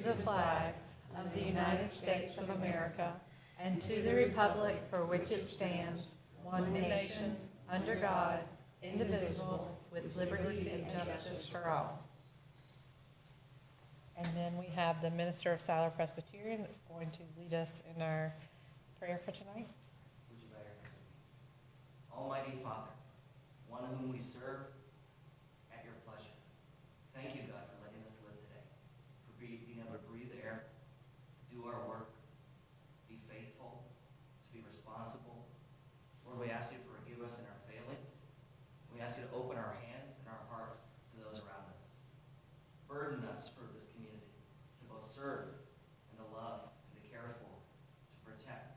the flag of the United States of America and to the republic for which it stands, one nation, under God, indivisible, with liberty and justice for all. And then we have the minister of Siler Presbyterian that's going to lead us in our prayer for tonight. Would you bow your heads with me? Almighty Father, one whom we serve at your pleasure, thank you, God, for letting us live today, for being able to breathe air, do our work, be faithful, to be responsible. Lord, we ask you to forgive us in our failings. We ask you to open our hands and our hearts to those around us. Burden us for this community to both serve and to love and to care for, to protect.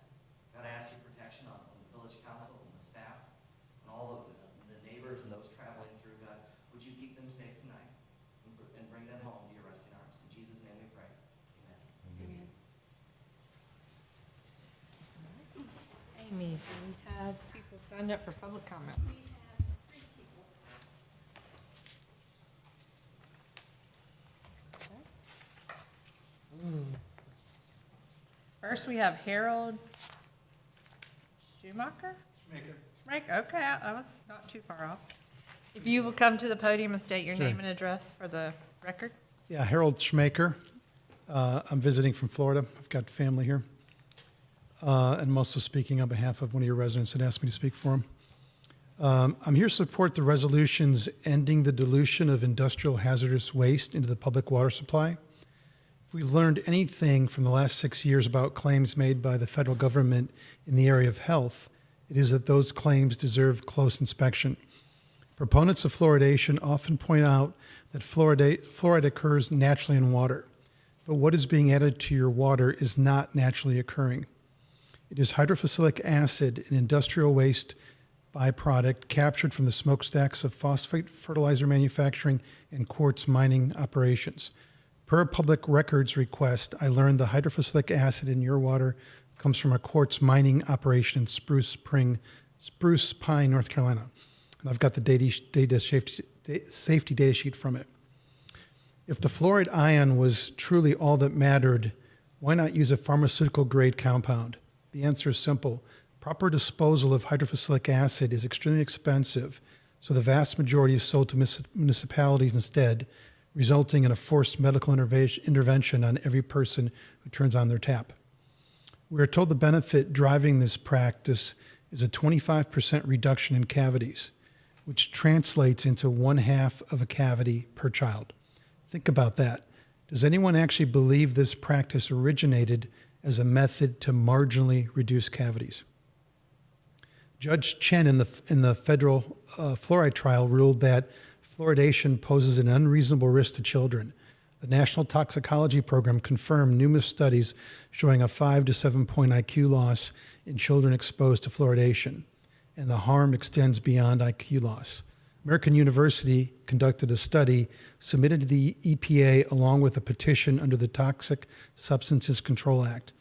God, I ask you protection on the village council and the staff and all of the neighbors and those traveling through. God, would you keep them safe tonight and bring them home to your resting arms. In Jesus' name we pray. Amen. Amy, do we have people signed up for public comments? First, we have Harold Schumacher? Schmaker, okay, I was not too far off. If you will come to the podium and state your name and address for the record. Yeah, Harold Schmaker. I'm visiting from Florida. I've got family here. And I'm also speaking on behalf of one of your residents that asked me to speak for him. I'm here to support the resolutions ending the dilution of industrial hazardous waste into the public water supply. If we've learned anything from the last 6 years about claims made by the federal government in the area of health, it is that those claims deserve close inspection. Proponents of fluoridation often point out that fluoride occurs naturally in water, but what is being added to your water is not naturally occurring. It is hydrophosphoric acid, an industrial waste byproduct captured from the smokestacks of phosphate fertilizer manufacturing and quartz mining operations. Per a public records request, I learned the hydrophosphoric acid in your water comes from a quartz mining operation in Spruce Pine, North Carolina. And I've got the safety data sheet from it. If the fluoride ion was truly all that mattered, why not use a pharmaceutical grade compound? The answer is simple. Proper disposal of hydrophosphoric acid is extremely expensive, so the vast majority is sold to municipalities instead, resulting in a forced medical intervention on every person who turns on their tap. We are told the benefit driving this practice is a 25% reduction in cavities, which translates into 1/2 of a cavity per child. Think about that. Does anyone actually believe this practice originated as a method to marginally reduce cavities? Judge Chen in the federal fluoride trial ruled that fluoridation poses an unreasonable risk to children. The National Toxicology Program confirmed numerous studies showing a 5 to 7 point IQ loss in children exposed to fluoridation, and the harm extends beyond IQ loss. American University conducted a study submitted to the EPA along with a petition under the Toxic Substances Control Act.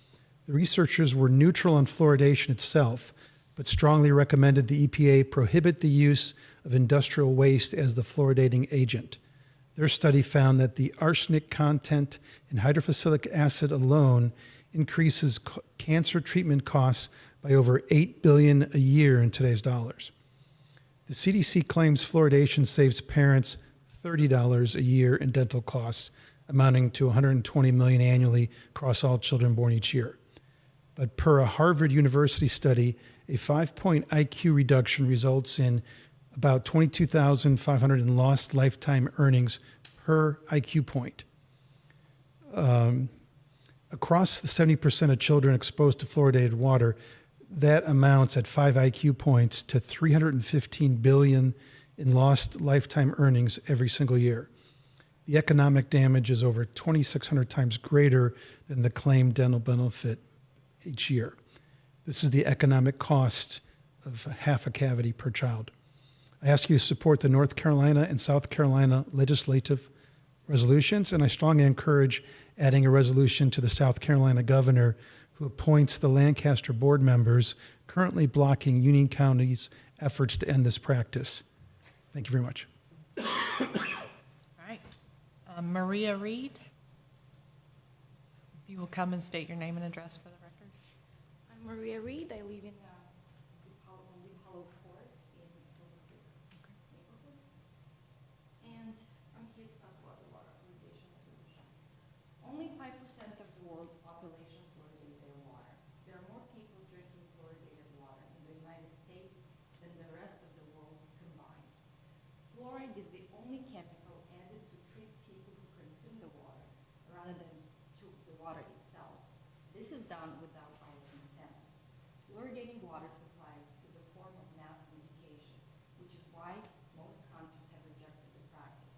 The researchers were neutral on fluoridation itself, but strongly recommended the EPA prohibit the use of industrial waste as the fluoridating agent. Their study found that the arsenic content in hydrophosphoric acid alone increases cancer treatment costs by over $8 billion a year in today's dollars. The CDC claims fluoridation saves parents $30 a year in dental costs, amounting to $120 million annually across all children born each year. But per a Harvard University study, a 5-point IQ reduction results in about $22,500 in lost lifetime earnings per IQ point. Across the 70% of children exposed to fluoridated water, that amounts at 5 IQ points to $315 billion in lost lifetime earnings every single year. The economic damage is over 2,600 times greater than the claimed dental benefit each year. This is the economic cost of half a cavity per child. I ask you to support the North Carolina and South Carolina legislative resolutions, and I strongly encourage adding a resolution to the South Carolina governor who appoints the Lancaster board members, currently blocking Union County's efforts to end this practice. Thank you very much. All right. Maria Reed. you will come and state your name and address for the record. I'm Maria Reed. I live in Deep Hollow Court in Silver neighborhood. And I'm here to talk about the water fluoridation resolution. Only 5% of the world's population fluoridate their water. There are more people drinking fluoridated water in the United States than the rest of the world combined. Fluoride is the only chemical added to treat people who consume the water rather than to the water itself. This is done without our consent. Fluoridating water supplies is a form of mass medication, which is why most countries have rejected the practice.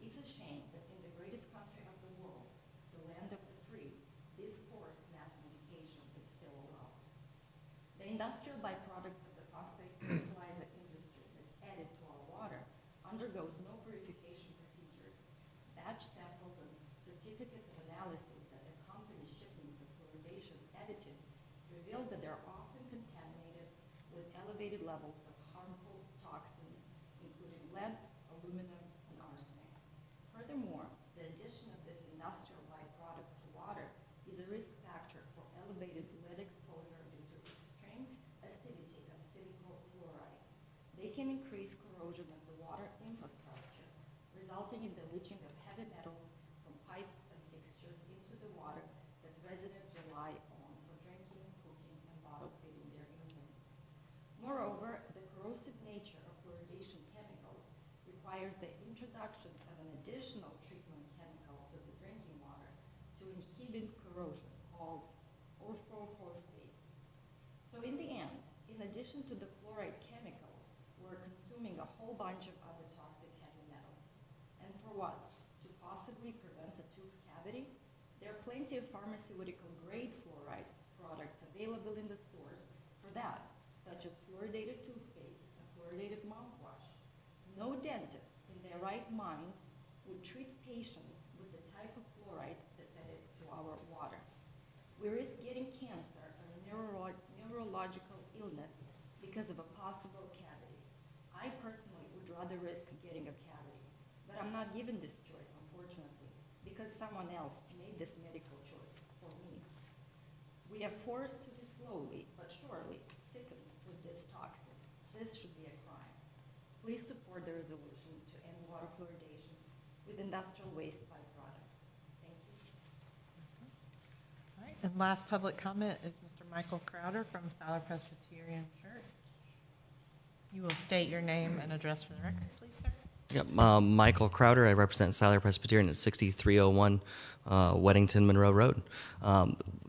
It's a shame that in the greatest country of the world, the land of the free, this forced mass medication is still allowed. The industrial byproducts of the phosphate fertilizer industry that's added to our water undergoes no purification procedures. Batch samples and certificates of analysis that accompany shipments of fluoridation additives reveal that they're often contaminated with elevated levels of harmful toxins, including lead, aluminum, and arsenic. Furthermore, the addition of this industrial byproduct to water is a risk factor for elevated lead exposure due to extreme acidity of fluorides. They can increase corrosion of the water infrastructure, resulting in the leaching of heavy metals from pipes and fixtures into the water that residents rely on for drinking, cooking, and bottle feeding their infants. Moreover, the corrosive nature of fluoridation chemicals requires the introduction of an additional treatment chemical to the drinking water to inhibit corrosion, called orthophosphates. So in the end, in addition to the fluoride chemicals, we're consuming a whole bunch of other toxic heavy metals. And for what? To possibly prevent a tooth cavity? There are plenty of pharmaceutical-grade fluoride products available in the stores for that, such as fluoridated toothpaste and fluoridated mouthwash. No dentist in their right mind would treat patients with the type of fluoride that's added to our water. We risk getting cancer or a neurological illness because of a possible cavity. I personally would rather risk getting a cavity, but I'm not given this choice, unfortunately, because someone else made this medical choice for me. We are forced to be slowly but surely sickened with these toxins. This should be a crime. Please support the resolution to end water fluoridation with industrial waste byproduct. Thank you. All right, and last public comment is Mr. Michael Crowder from Siler Presbyterian Church. You will state your name and address for the record, please, sir. Yep, Michael Crowder. I represent Siler Presbyterian at 6301 Weddington Monroe Road.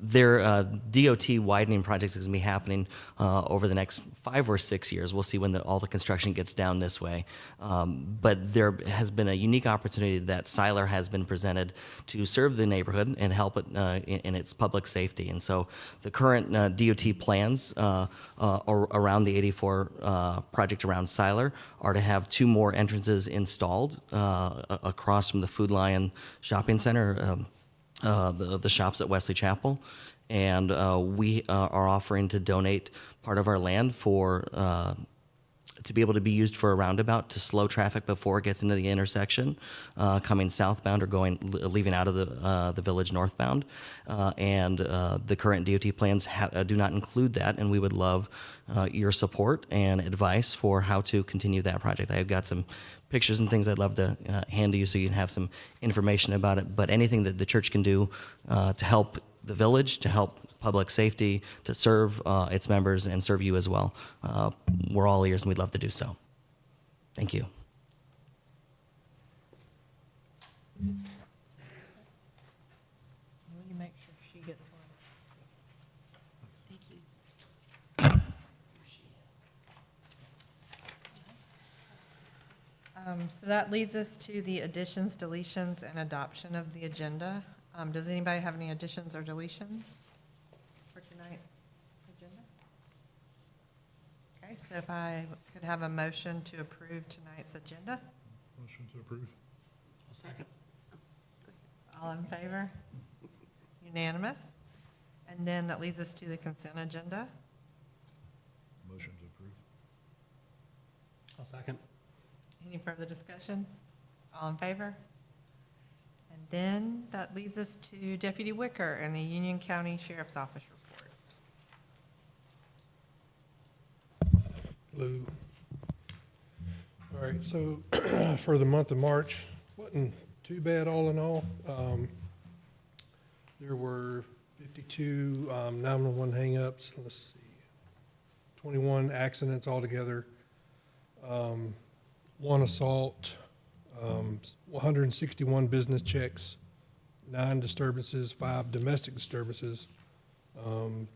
Their DOT widening project is going to be happening over the next 5 or 6 years. We'll see when all the construction gets down this way. But there has been a unique opportunity that Siler has been presented to serve the neighborhood and help it in its public safety. And so the current DOT plans around the 84 project around Siler are to have 2 more entrances installed across from the Food Lion Shopping Center, the shops at Wesley Chapel, and we are offering to donate part of our land for to be able to be used for a roundabout to slow traffic before it gets into the intersection, coming southbound or leaving out of the village northbound. And the current DOT plans do not include that, and we would love your support and advice for how to continue that project. I've got some pictures and things I'd love to hand to you so you can have some information about it. But anything that the church can do to help the village, to help public safety, to serve its members and serve you as well, we're all ears and we'd love to do so. Thank you. Will you make sure she gets one? Thank you. So that leads us to the additions, deletions, and adoption of the agenda. Does anybody have any additions or deletions for tonight's agenda? Okay, so if I could have a motion to approve tonight's agenda. Motion to approve. I'll second. All in favor? Unanimous. And then that leads us to the consent agenda. Motion to approve. I'll second. Any further discussion? All in favor? And then that leads us to Deputy Wicker and the Union County Sheriff's Office report. Hello. All right, so for the month of March, wasn't too bad all in all. There were 52 911 hangups, let's see, 21 accidents altogether, one assault, 161 business checks, 9 disturbances, 5 domestic disturbances,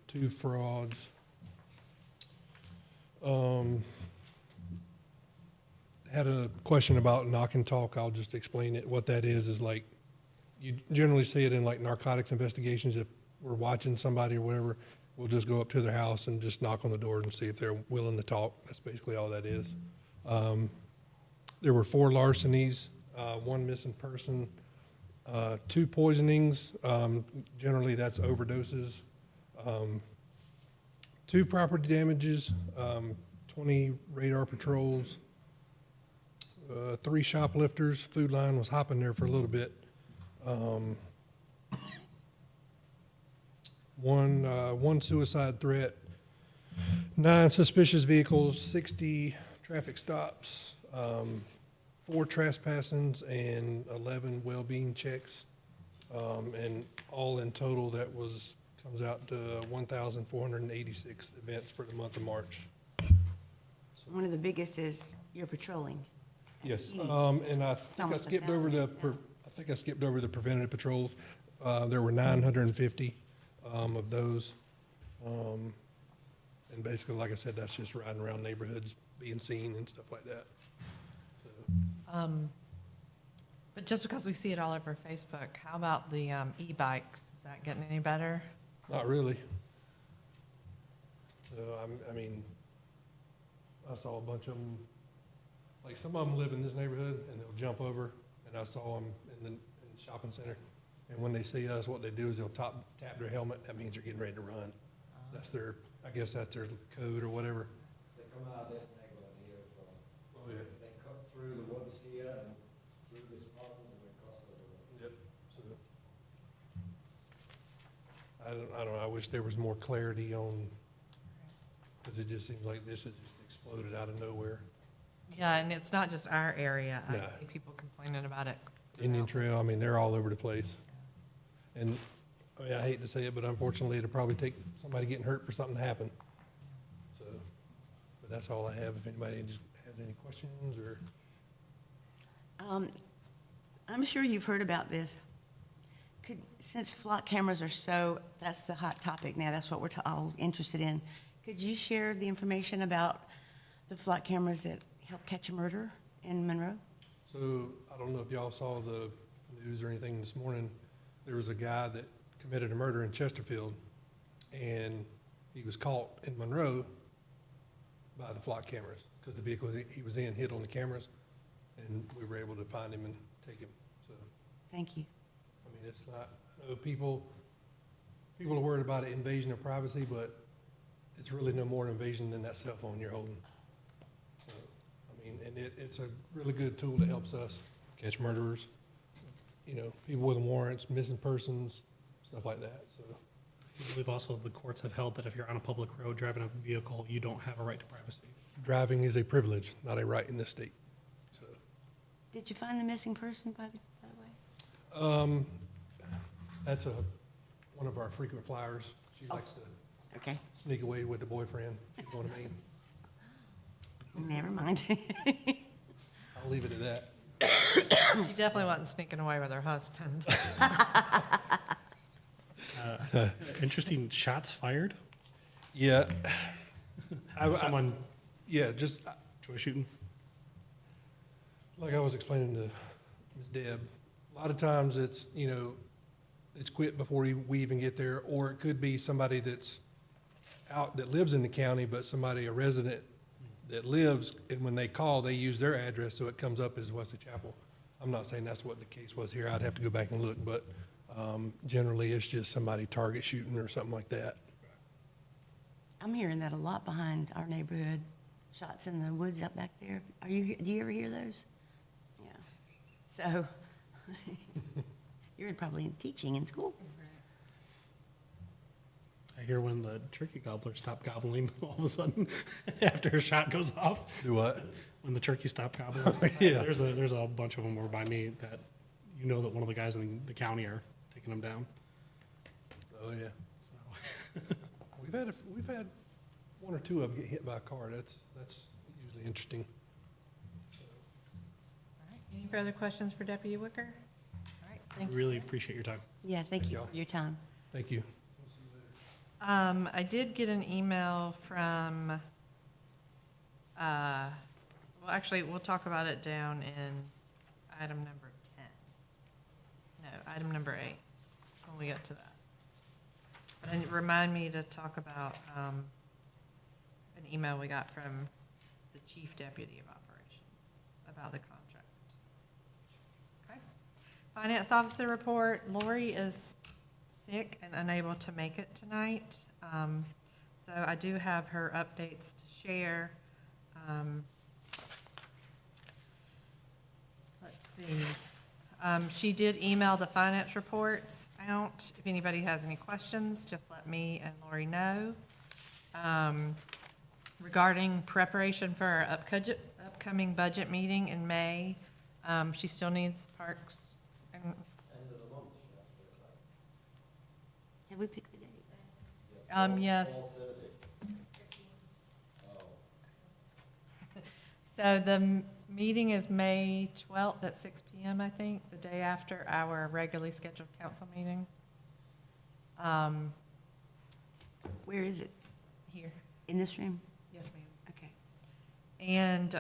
2 frauds. Had a question about knock and talk. I'll just explain it. What that is like, you generally see it in like narcotics investigations. If we're watching somebody or whatever, we'll just go up to their house and just knock on the door and see if they're willing to talk. That's basically all that is. There were 4 larcenies, 1 missing person, 2 poisonings. Generally, that's overdoses. 2 property damages, 20 radar patrols, 3 shoplifters. Food line was hopping there for a little bit. One suicide threat, 9 suspicious vehicles, 60 traffic stops, 4 trespassings, and 11 well-being checks. And all in total, comes out to 1,486 events for the month of March. One of the biggest is your patrolling. Yes, Huge. and I think I Almost skipped 1,000, over so. I think I skipped over the preventative patrols. There were 950 of those. And basically, like I said, that's just riding around neighborhoods, being seen and stuff like that. So, But just because we see it all over Facebook, how about the e-bikes? Is that getting any better? not really. So, I mean, I saw a bunch of them, like some of them live in this neighborhood and they'll jump over, and I saw them in the shopping center. And when they see us, what they do is they'll tap their helmet. That means they're getting ready to run. That's their, I guess that's their code or whatever. They come out of this neighborhood here, so Oh, yeah. they cut through the woods here and through this parking and they cross over. Yep. So, I don't know, I wish there was more clarity on, because it just seems like this has just exploded out of nowhere. Yeah, and it's not just our area. I No. see people complaining about it. Indian Trail, I mean, they're all over the place. And, I mean, I hate to say it, but unfortunately, it'll probably take somebody getting hurt for something to happen. So, but that's all I have. If anybody just has any questions or, I'm sure you've heard about this. Since flock cameras are that's the hot topic now, that's what we're all interested in. Could you share the information about the flock cameras that helped catch a murder in Monroe? so I don't know if y'all saw the news or anything this morning. There was a guy that committed a murder in Chesterfield, and he was caught in Monroe by the flock cameras, because the vehicle he was in hit on the cameras, and we were able to find him and take him. So, Thank you. I mean, it's not, I know people are worried about an invasion of privacy, but it's really no more an invasion than that cell phone you're holding. So, I mean, and it's a really good tool that helps us catch murderers, you know, people with warrants, missing persons, stuff like that, so. I believe also the courts have held that if you're on a public road driving a vehicle, you don't have a right to privacy. Driving is a privilege, not a right in this state, so. Did you find the missing person, by the way? That's one of our frequent flyers. She likes to Okay, sneak away with the boyfriend, you know what I mean? never mind. I'll leave it at that. She definitely wasn't sneaking away with her husband. Interesting shots fired. Yeah. Someone Yeah, just, joy shooting. like I was explaining to Ms. Deb, a lot of times it's, you know, it's quit before we even get there, or it could be somebody that's out, that lives in the county, but somebody, a resident that lives, and when they call, they use their address, so it comes up as Wesley Chapel. I'm not saying that's what the case was here, I'd have to go back and look, but generally, it's just somebody target shooting or something like that. I'm hearing that a lot behind our neighborhood, shots in the woods out back there. Do you ever hear those? Yeah. So, You're probably in teaching in school. I hear when the turkey gobblers stop gobbling, all of a sudden, after a shot goes off, Do what? when the turkeys stop gobbling. Yeah. There's a bunch of them over by me that, you know that one of the guys in the county are taking them down. Oh, yeah. So, We've had one or two of them get hit by a car. That's usually interesting. All right. Any further questions for Deputy Wicker? All right, thank you. really appreciate your time. Yeah, thank you y'all. for your time. Thank you. I did get an email from, well, actually, we'll talk about it down in item number 10. No, item number 8, when we get to that. But it remind me to talk about an email we got from the Chief Deputy of Operations about the contract. Okay. Finance Officer report, Lori is sick and unable to make it tonight. So I do have her updates to share. Let's see. She did email the finance reports out. If anybody has any questions, just let me and Lori know. Regarding preparation for our upcoming budget meeting in May, she still needs parks and End of the month, that's what it's like. Have we picked the date? yes. Fall Thursday. Oh, So the meeting is May 12th at 6 PM, I think, the day after our regularly scheduled council meeting. Where is it? Here, In this room? yes, ma'am. Okay. And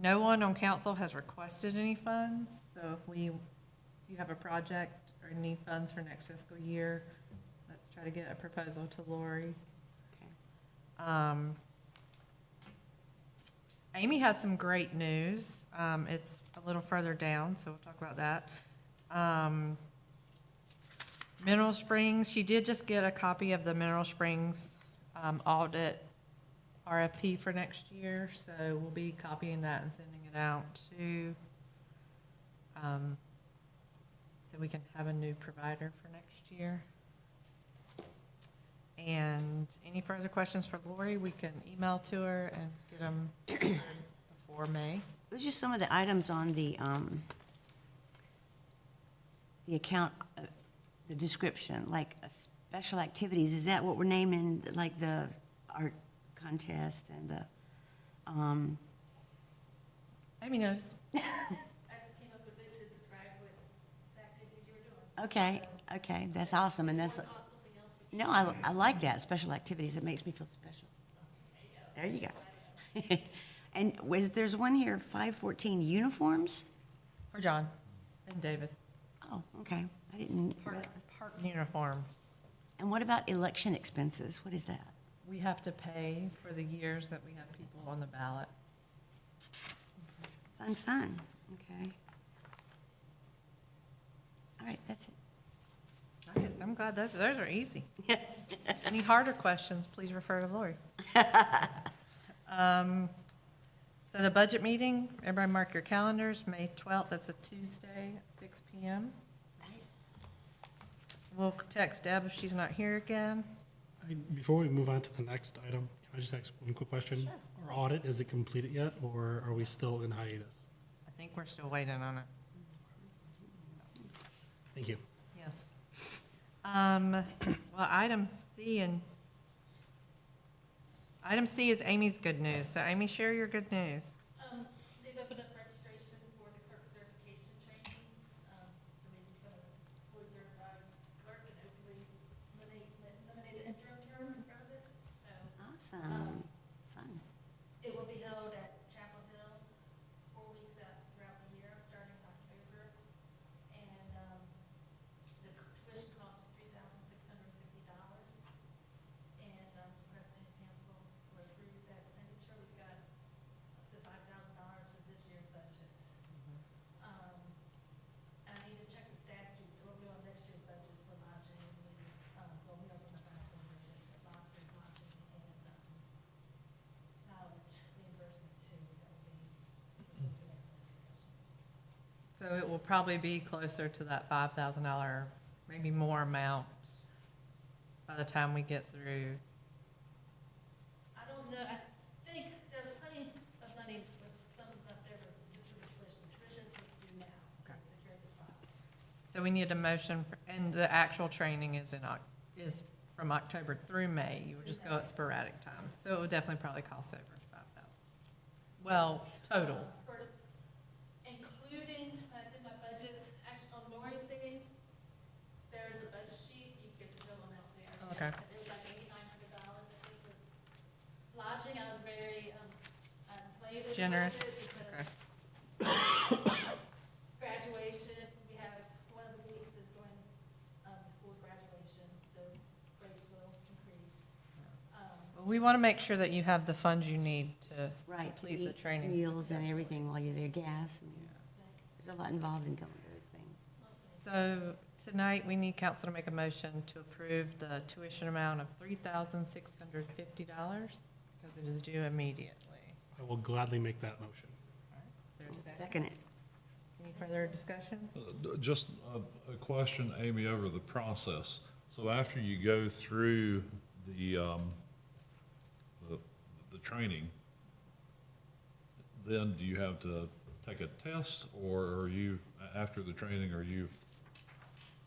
no one on council has requested any funds, so if you have a project or need funds for next fiscal year, let's try to get a proposal to Lori. Okay. Amy has some great news. It's a little further down, so we'll talk about that. Mineral Springs, she did just get a copy of the Mineral Springs audit RFP for next year, so we'll be copying that and sending it out to, so we can have a new provider for next year. And any further questions for Lori, we can email to her and get them before May. It was just some of the items on the account, the description, like special activities. Is that what we're naming, like the art contest and the, Amy knows. I just came up with it to describe what the activities you were doing. okay, that's awesome, and that's, Something else we no, I like that, special activities. It makes me feel special. There you go. And there's one here, 514 uniforms? For John and David. Oh, okay, I didn't. Park uniforms. And what about election expenses? What is that? We have to pay for the years that we have people on the ballot. Fun, okay. All right, that's it. Okay, I'm glad those are easy. Any harder questions, please refer to Lori. So the budget meeting, everybody mark your calendars, May 12th, that's a Tuesday at 6 PM. We'll text Deb if she's not here again. Before we move on to the next item, can I just ask one quick question? Our audit, is it completed yet, or are we still in hiatus? I think we're still waiting on it. Thank you. Yes. Well, item C is Amy's good news. So Amy, share your good news. They've opened up registration for the clerk certification training, for maybe for a fully certified clerk, and hopefully eliminate the interim term in front of it. So Awesome, fun. it will be held at Chapel Hill 4 weeks out throughout the year, starting in October. And the tuition cost is $3,650. And President and Council will approve that expenditure. We've got up to $500 So it will probably be closer to that $5,000, maybe more amount by the time we get through. I don't know, I think there's plenty of money with some left over just for the tuition. Tuition's what's due now, Okay. the security spots. So we need a motion, and the actual training is is from October through May. You would just go at sporadic times. So it would definitely probably cost over 5,000. Well, total. For including, I did my budget, actually on Lori's days, there's a budget sheet, you get the total amount there. Okay. It was like $8,900, I think, with lodging, I was very, inflated. with Generous. it Okay. because graduation, we have, one of the weeks is during, the school's graduation, so rates will increase. Well, we want to make sure that you have the funds you need to Right. complete the eat training. Meals and everything while you're there, gas. I mean, there's a lot involved in going to those things. So tonight, we need council to make a motion to approve the tuition amount of $3,650 because it is due immediately. I will gladly make that motion. Is there a second? Second it. Any further discussion? Just a question, Amy, over the process. So after you go through the training, then do you have to take a test, or are you, after the training, are you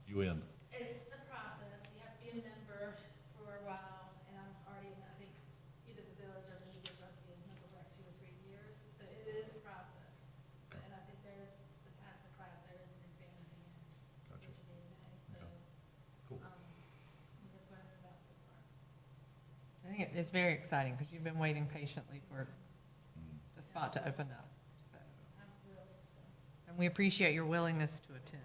in? It's a process, you have to be a member for a while, and I'm already in, I think, either the village or the New Year's trustee is member for like 2 or 3 years, so it is a process. And I think there's, to pass the class, there is an exam at the end, Gotcha. which will be in May, so, Cool. that's what I know about so far. I think it's very exciting because you've been waiting patiently for the spot to open up. So, I'm thrilled, so. and we appreciate your willingness to attend.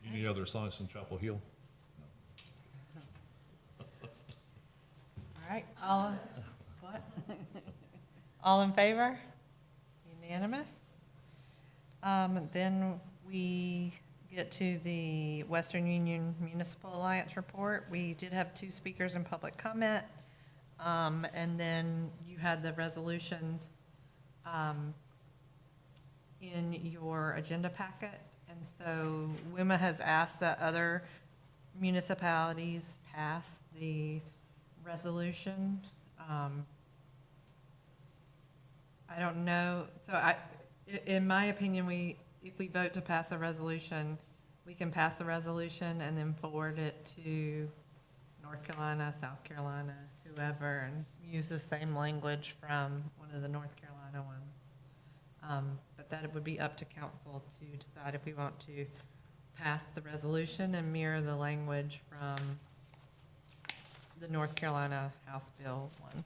Any other sites in Chapel Hill? All right, what? All in favor? Unanimous? Then we get to the Western Union Municipal Alliance report. We did have 2 speakers in public comment. And then you had the resolutions, in your agenda packet. And so WIMA has asked that other municipalities pass the resolution. I don't know, so in my opinion, if we vote to pass a resolution, we can pass the resolution and then forward it to North Carolina, South Carolina, whoever, and use the same language from one of the North Carolina ones. But that it would be up to council to decide if we want to pass the resolution and mirror the language from the North Carolina House Bill one.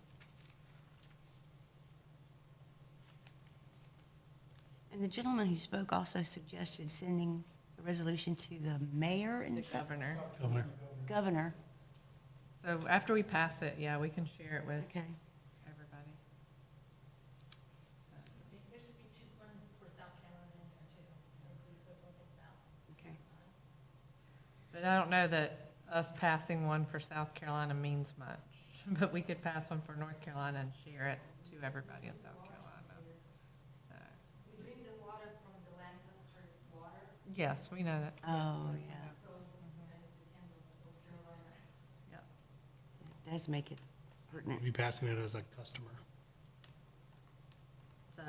And the gentleman who spoke also suggested sending the resolution to the mayor and The governor. Governor, governor. So after we pass it, yeah, we can share it with Okay. everybody. There should be 2, one for South Carolina in there too, that includes both North and South. Okay. But I don't know that us passing one for South Carolina means much. But we could pass one for North Carolina and share it to everybody in South Carolina. So, We drink the water from the Lancaster water, yes, we know that. Oh, yeah. so, and North Carolina. Yep. It does make it we'll pertinent. be passing it as a customer. So,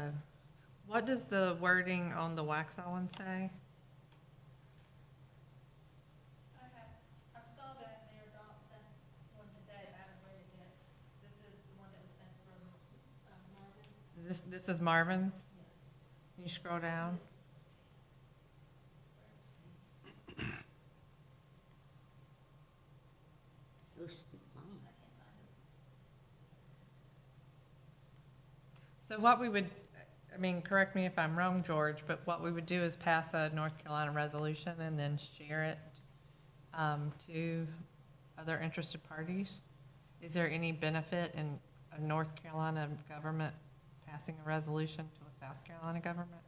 what does the wording on the Waxaw one say? I saw that Mayor Dot sent one today, but I haven't read it yet. This is the one that was sent from, Marvin. This is Marvin's? Yes. Can you scroll down? Posted line. So what we would, I mean, correct me if I'm wrong, George, but what we would do is pass a North Carolina resolution and then share it to other interested parties. Is there any benefit in a North Carolina government passing a resolution to a South Carolina government?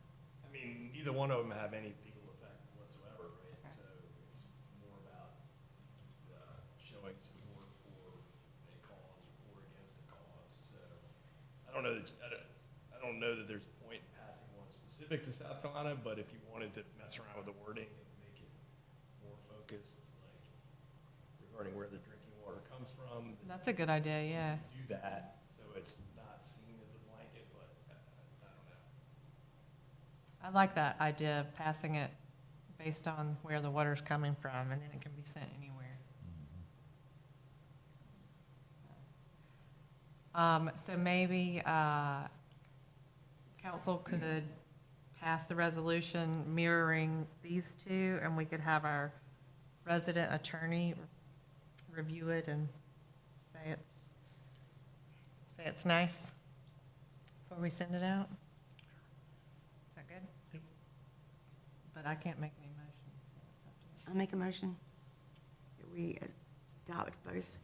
I mean, either one of them have any legal effect whatsoever, right? Okay. So it's more about showing support for a cause or against a cause. So I don't know that there's a point in passing one specific specific to South Carolina, but if you wanted to mess around with the wording and make it more focused, like regarding where the drinking water comes from, then That's a good idea, yeah. do that, so it's not seen as a blanket, but I don't know. I like that idea of passing it based on where the water's coming from, and then it can be sent anywhere. So maybe, council could pass the resolution mirroring these two, and we could have our resident attorney review it and say it's nice before we send it out. Is that good? Yep. But I can't make any motions, so it's up to you. I'll make a motion that we adopt both,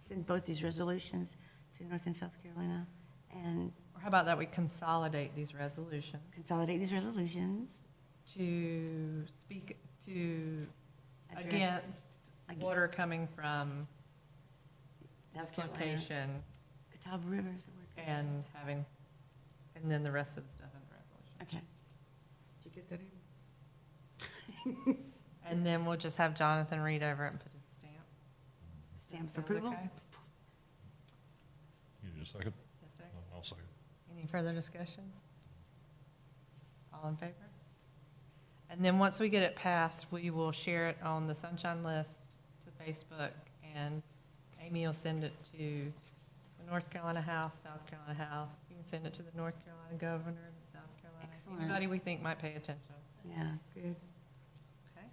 send both these resolutions to North and South Carolina and Or how about that we consolidate these resolutions consolidate these resolutions. to speak to Address- against ag- water coming from South this Carolina, location Catawba Rivers. and having, and then the rest of the stuff in the resolution. Okay. Did you get that in? And then we'll just have Jonathan read over it and put his stamp. Stamp for Sounds approval? okay? You need a second? Yes, sir. I'll second. Any further discussion? All in favor? And then once we get it passed, we will share it on the Sunshine List to Facebook, and Amy will send it to the North Carolina House, South Carolina House. You can send it to the North Carolina Governor and the South Carolina. Excellent. Anybody we think might pay attention. Yeah, good. Okay.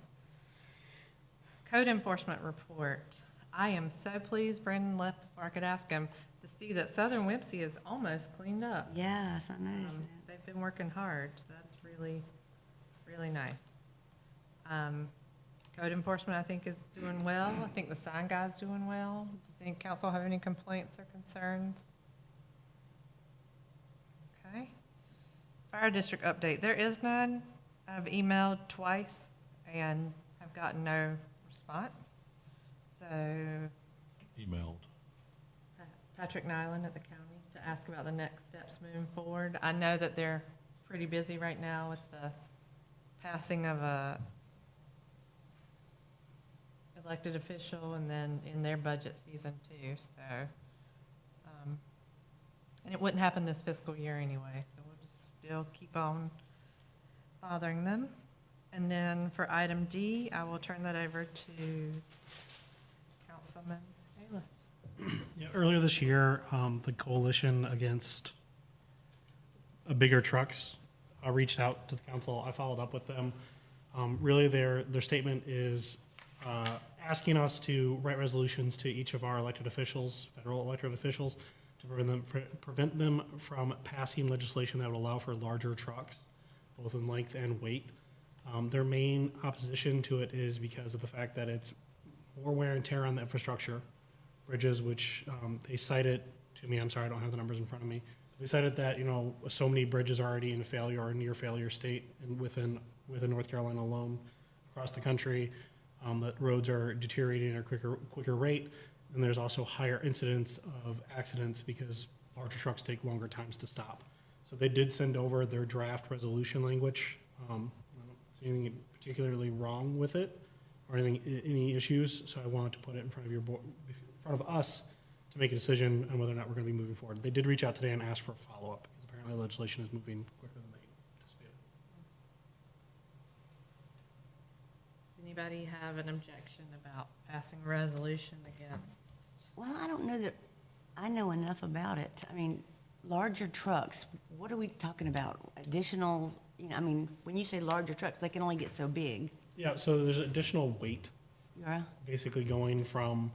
Code enforcement report. I am so pleased Brandon left before I could ask him to see that Southern Wipsy is almost cleaned up. Yes, I noticed that. They've been working hard, so that's really, really nice. Code enforcement, I think, is doing well. I think the sign guy's doing well. Does any council have any complaints or concerns? Okay. Fire district update. There is none. I've emailed twice and have gotten no response. So Emailed. Patrick Nyland at the county to ask about the next steps moving forward. I know that they're pretty busy right now with the passing of a elected official and then in their budget season too, so. And it wouldn't happen this fiscal year anyway, so we'll just still keep on bothering them. And then for item D, I will turn that over to Councilman Ayla. Yeah, earlier this year, the Coalition Against Bigger Trucks reached out to the council. I followed up with them. Really, their statement is asking us to write resolutions to each of our elected officials, federal elected officials, to prevent them from passing legislation that would allow for larger trucks, both in length and weight. Their main opposition to it is because of the fact that it's more wear and tear on the infrastructure. Bridges, which they cited to me, I'm sorry, I don't have the numbers in front of me. They cited that, so many bridges are already in a failure or near failure state and within North Carolina alone, across the country, that roads are deteriorating at a quicker rate. And there's also higher incidence of accidents because larger trucks take longer times to stop. So they did send over their draft resolution language. I don't see anything particularly wrong with it or any issues. So I wanted to put it in front of your board, in front of us, to make a decision on whether or not we're going to be moving forward. They did reach out today and ask for a follow-up because apparently legislation is moving quicker than they anticipated. Does anybody have an objection about passing a resolution against? Well, I don't know that I know enough about it. I mean, larger trucks, what are we talking about? Additional, when you say larger trucks, they can only get so big. Yeah, so there's additional weight, Yeah. basically going from,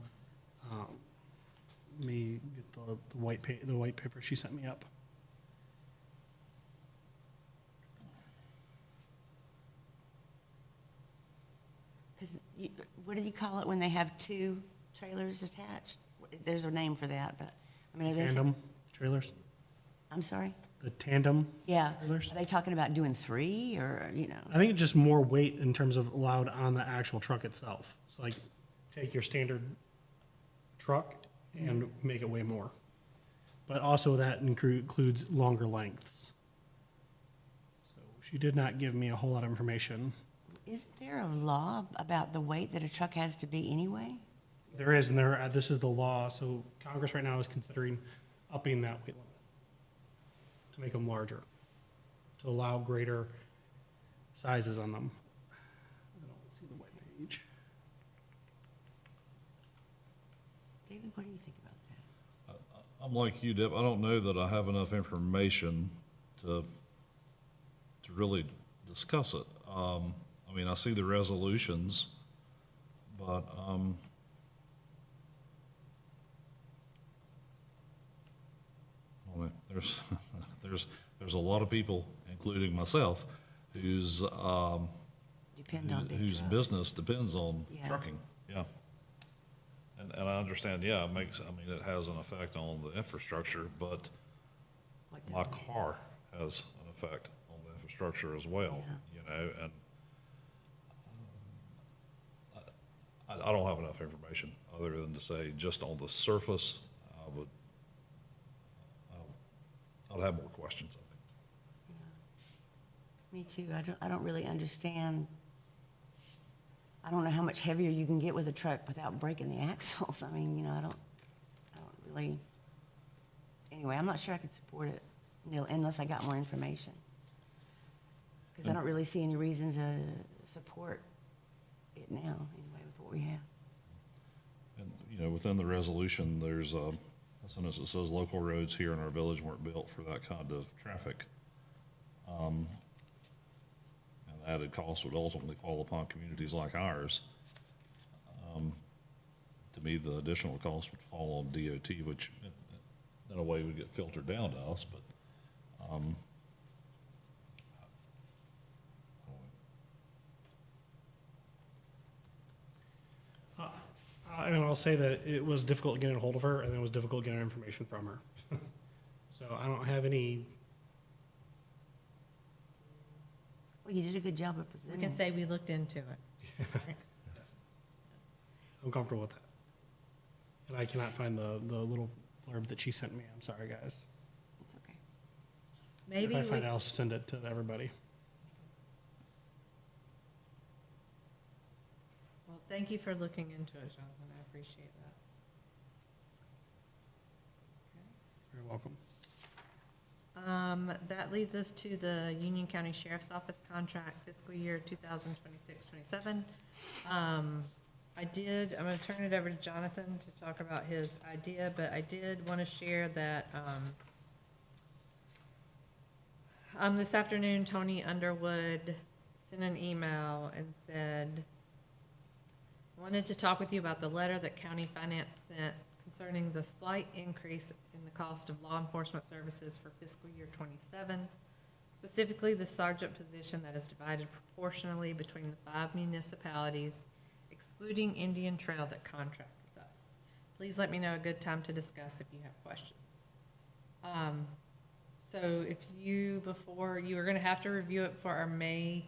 let me get the white paper she sent me up. Because what do you call it when they have two trailers attached? There's a name for that, but, are they? Tandem trailers, I'm sorry? the tandem Yeah. trailers. Are they talking about doing three or, I think it's just more weight in terms of allowed on the actual truck itself. So like, take your standard truck and make it weigh more. But also that includes longer lengths. So She did not give me a whole lot of information. Isn't there a law about the weight that a truck has to be anyway? There is, and this is the law, so Congress right now is considering upping that weight limit to make them larger, to allow greater sizes on them. I don't see the white page. David, what do you think about that? I'm like you, Deb. I don't know that I have enough information to really discuss it. I mean, I see the resolutions, but, well, there's a lot of people, including myself, whose, Depend on big whose trucks. business depends on Yeah. trucking, yeah. And I understand, yeah, it makes, I mean, it has an effect on the infrastructure, but What my does it- car has an effect on the infrastructure as well, you know, and I don't have enough information other than to say, just on the surface, I'd have more questions, I think. Me too. I don't really understand. I don't know how much heavier you can get with a truck without breaking the axles. I mean, you know, I don't really, anyway, I'm not sure I could support it, you know, unless I got more information. Because I don't really see any reason to support it now, anyway, with what we have. And, you know, within the resolution, there's a sentence that says local roads here in our village weren't built for that kind of traffic. And the added cost would ultimately fall upon communities like ours. To me, the additional cost would fall on DOT, which in a way would get filtered down to us, but, And I'll say that it was difficult getting a hold of her, and then it was difficult getting information from her. So I don't have any, Well, you did a good job of We presenting. can say we looked into it. I'm comfortable with that. And I cannot find the little blurb that she sent me. I'm sorry, guys. It's okay. Maybe If I we, find it, I'll send it to everybody. well, thank you for looking into it, Jonathan. I appreciate that. You're welcome. That leads us to the Union County Sheriff's Office contract fiscal year 2026-27. I'm gonna turn it over to Jonathan to talk about his idea, but I did want to share that, this afternoon, Tony Underwood sent an email and said, wanted to talk with you about the letter that County Finance sent concerning the slight increase in the cost of law enforcement services for fiscal year 27, specifically the sergeant position that is divided proportionally between the 5 municipalities, excluding Indian Trail, that contract with us. Please let me know a good time to discuss if you have questions. So if you were gonna have to review it for our May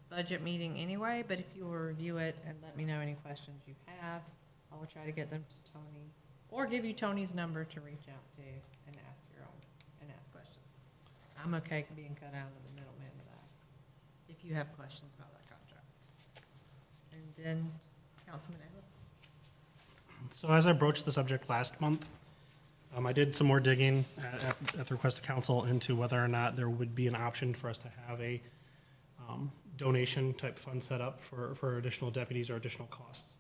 budget meeting anyway, but if you will review it and let me know any questions you have, I will try to get them to Tony, or give you Tony's number to reach out to and ask questions. I'm okay being cut out of the middleman of that, if you have questions about that contract. And then, Councilman Ayler. So as I broached the subject last month, I did some more digging at the request of council into whether or not there would be an option for us to have a donation type fund set up for additional deputies or additional costs.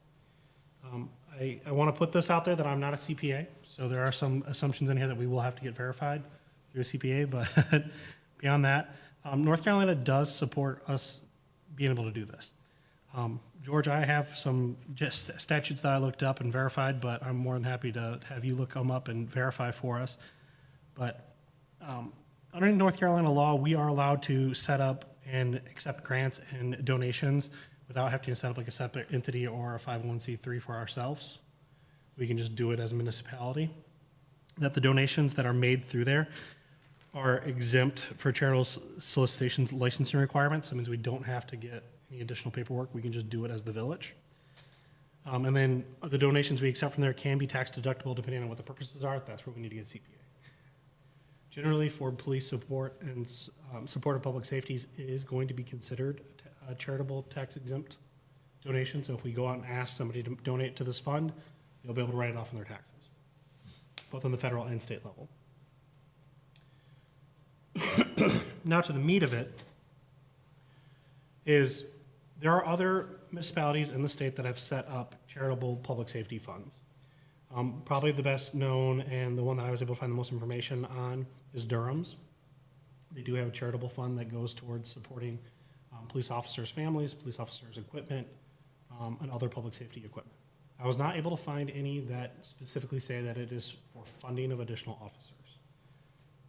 I want to put this out there that I'm not a CPA, so there are some assumptions in here that we will have to get verified through a CPA, but beyond that, North Carolina does support us being able to do this. George, I have some just statutes that I looked up and verified, but I'm more than happy to have you look them up and verify for us. But under North Carolina law, we are allowed to set up and accept grants and donations without having to set up like a separate entity or a 501c3 for ourselves. We can just do it as a municipality. That the donations that are made through there are exempt for charitable solicitation licensing requirements. That means we don't have to get any additional paperwork. We can just do it as the village. And then the donations we accept from there can be tax deductible depending on what the purposes are. That's where we need to get CPA. Generally, for police support and support of public safety is going to be considered a charitable tax exempt donation. So if we go out and ask somebody to donate to this fund, they'll be able to write it off on their taxes, both on the federal and state level. Now to the meat of it is there are other municipalities in the state that have set up charitable public safety funds. Probably the best known and the one that I was able to find the most information on is Durham's. They do have a charitable fund that goes towards supporting police officers' families, police officers' equipment, and other public safety equipment. I was not able to find any that specifically say that it is for funding of additional officers.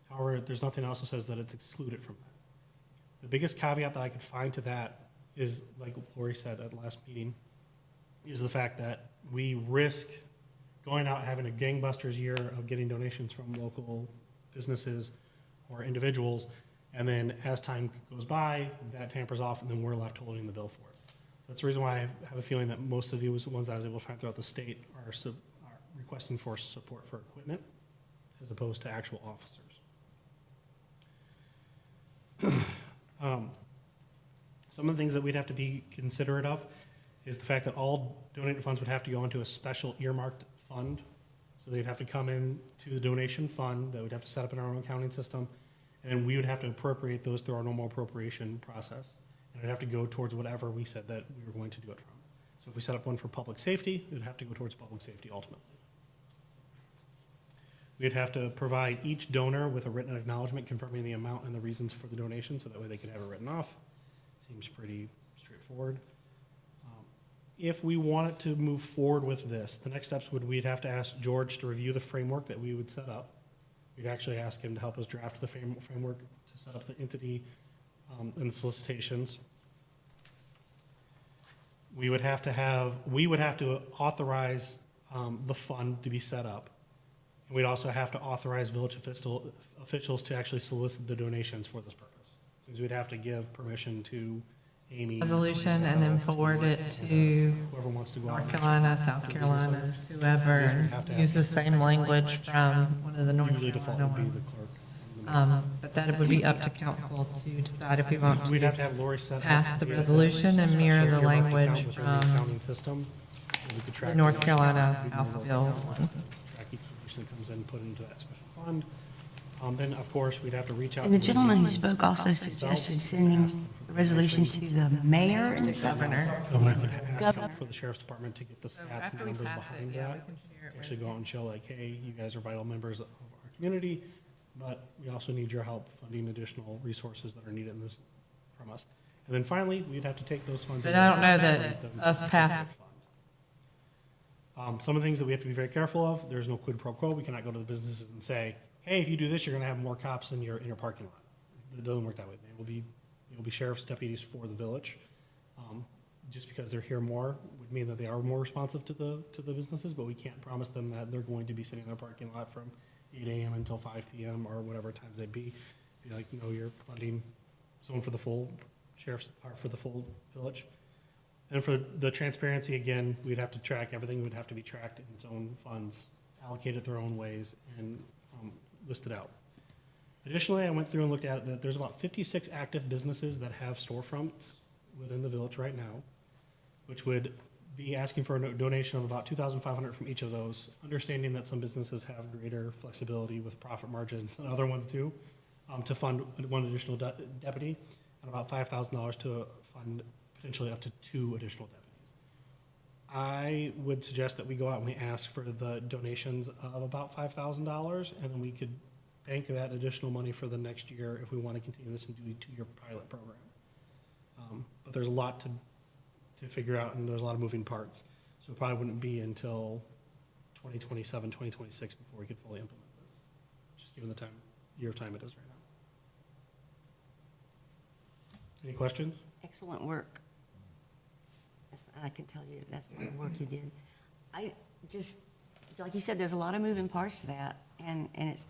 However, there's nothing else that says that it's excluded from that. The biggest caveat that I could find to that is, like Lori said at the last meeting, is the fact that we risk going out having a gangbusters year of getting donations from local businesses or individuals, and then as time goes by, that tampers off, and then we're left holding the bill for it. That's the reason why I have a feeling that most of these ones I was able to find throughout the state are requesting for support for equipment as opposed to actual officers. Some of the things that we'd have to be considerate of is the fact that all donated funds would have to go into a special earmarked fund. So they'd have to come in to the donation fund that we'd have to set up in our own accounting system, and then we would have to appropriate those through our normal appropriation process. And it'd have to go towards whatever we said that we were going to do it from. So if we set up one for public safety, it would have to go towards public safety ultimately. We'd have to provide each donor with a written acknowledgement confirming the amount and the reasons for the donation, so that way they could have it written off. Seems pretty straightforward. If we wanted to move forward with this, the next steps we'd have to ask George to review the framework that we would set up. We'd actually ask him to help us draft the framework to set up the entity and the solicitations. We would have to authorize the fund to be set up. And we'd also have to authorize village officials to actually solicit the donations for this purpose. Because we'd have to give permission to Amy. Resolution and then forward it to whoever wants to go out. North Carolina, South Carolina, whoever, use the same language from one of the North Usually default Carolina would be the ones. clerk. But that would be up to council to decide if we want We'd have to to have Lori set up. pass the resolution and mirror the earmarked account language within the from accounting system. And we could track the North each Carolina donation. House Bill one. Track each donation that comes in, put it into that special fund. Then, of course, we'd have to reach out. And the to gentleman who businesses. spoke also suggested sending the resolution to the mayor and the governor. Governor could ask Governor. for the sheriff's department to get the stats and after we numbers pass it, behind yeah, that. we can share it To with actually go out and show like, hey, you guys are vital members of our community, but we also need your help funding additional resources that are needed in this from us. And then finally, we'd have to take those funds. But and I don't know donate that them to us the passing. fund. Some of the things that we have to be very careful of, there's no quid pro quo. We cannot go to the businesses and say, hey, if you do this, you're gonna have more cops in your parking lot. It doesn't work that way. It will be sheriff's deputies for the village. Just because they're here more would mean that they are more responsive to the businesses, but we can't promise them that they're going to be sitting in their parking lot from 8 a.m. until 5 p.m. or whatever times they'd be. Be like, no, you're funding someone for the full sheriff's, or for the full village. And for the transparency, again, we'd have to track, everything would have to be tracked in its own funds, allocated their own ways, and listed out. Additionally, I went through and looked at it, that there's about 56 active businesses that have storefronts within the village right now, which would be asking for a donation of about $2,500 from each of those, understanding that some businesses have greater flexibility with profit margins than other ones do, to fund one additional deputy, and about $5,000 to fund potentially up to 2 additional deputies. I would suggest that we go out and we ask for the donations of about $5,000, and then we could bank that additional money for the next year if we want to continue this and do a 2-year pilot program. But there's a lot to figure out, and there's a lot of moving parts. So it probably wouldn't be until 2027, 2026 before we could fully implement this, just given the year of time it is right now. Any questions? Excellent work. I can tell you that's the work you did. I just, like you said, there's a lot of moving parts to that, and it's,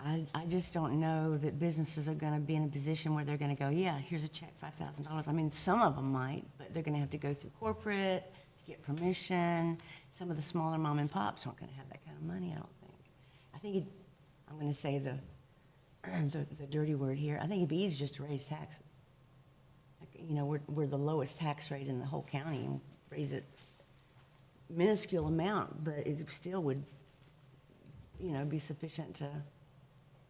I just don't know that businesses are going to be in a position where they're going to go, yeah, here's a check, $5,000. I mean, some of them might, but they're going to have to go through corporate to get permission. Some of the smaller mom and pops aren't going to have that kind of money, I don't think. I think I'm going to say the dirty word here, I think it'd be easy just to raise taxes. Like, you know, we're the lowest tax rate in the whole county, and raise it minuscule amount, but it still would, you know, be sufficient to,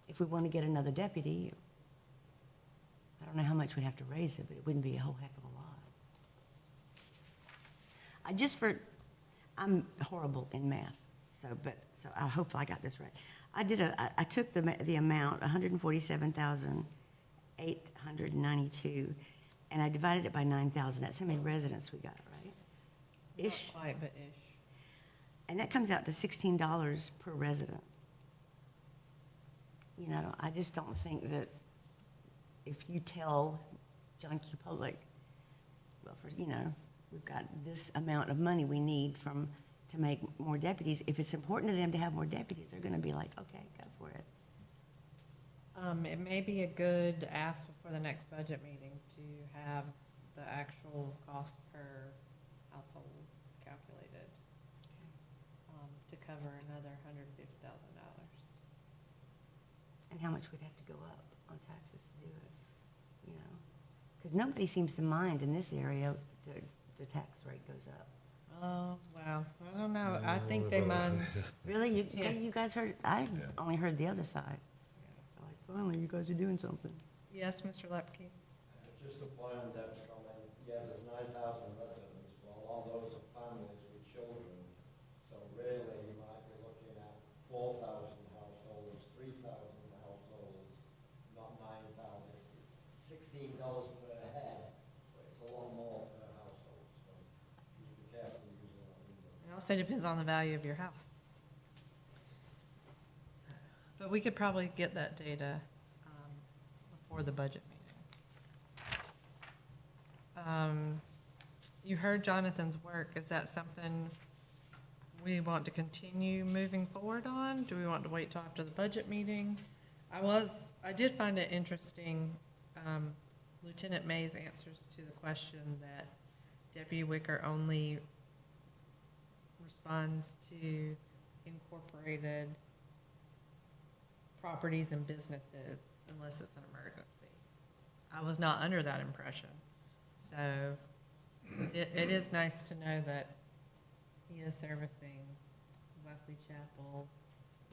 if we want to get another deputy, I don't know how much we'd have to raise it, but it wouldn't be a whole heck of a lot. I'm horrible in math, so I hope I got this right. I took the amount, 147,892, and I divided it by 9,000. That's how many residents we got, right? Ish. Not quite, but ish. And that comes out to $16 per resident. You know, I just don't think that if you tell John Q. Public, well, you know, we've got this amount of money we need to make more deputies. If it's important to them to have more deputies, they're gonna be like, okay, go for it. It may be a good ask before the next budget meeting to have the actual cost per household calculated, to cover another $150,000. And how much we'd have to go up on taxes to do it, you know? Because nobody seems to mind in this area, the tax rate goes up. Oh, well, I don't know. I think they mind. Really? Yeah. You guys heard, I only heard the other side. Like, finally, you guys are doing something. Yes, Mr. Lepke? Just to play on Deb's comment, yeah, there's 9,000 residents, well, all those are families with children. So really, you might be looking at 4,000 households, 3,000 households, not 9,000. $16 per head, but it's a lot more per household, so just be careful using that number. It also depends on the value of your house. But we could probably get that data before the budget meeting. You heard Jonathan's work. Is that something we want to continue moving forward on? Do we want to wait till after the budget meeting? I did find it interesting, Lieutenant May's answers to the question that Deputy Wicker only responds to incorporated properties and businesses unless it's an emergency. I was not under that impression. So it is nice to know that he is servicing Wesley Chapel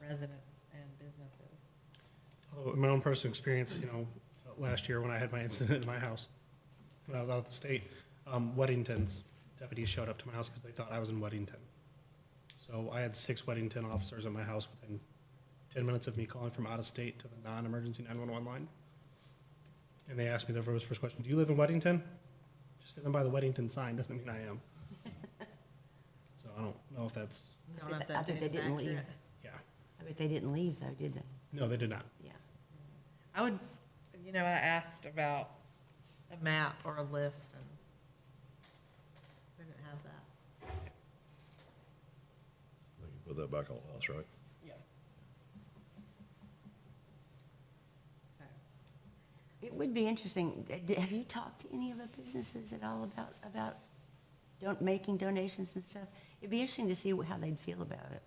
residents and businesses. Although in my own personal experience, you know, last year when I had my incident in my house, when I was out of the state, Weddington's deputies showed up to my house because they thought I was in Weddington. So I had 6 Weddington officers at my house within 10 minutes of me calling from out of state to the non-emergency 911 line. And they asked me their first question, do you live in Weddington? Just because I'm by the Weddington sign doesn't mean I am. So I don't know if that's, You don't know if I that bet they data's didn't leave. accurate. yeah. I bet they didn't leave, though, did they? No, they did not. Yeah. I would, you know, I asked about a map or a list and we didn't have that. You can put that back on us, right? Yep. So, It would be interesting, have you talked to any of the businesses at all about making donations and stuff? It'd be interesting to see how they'd feel about it.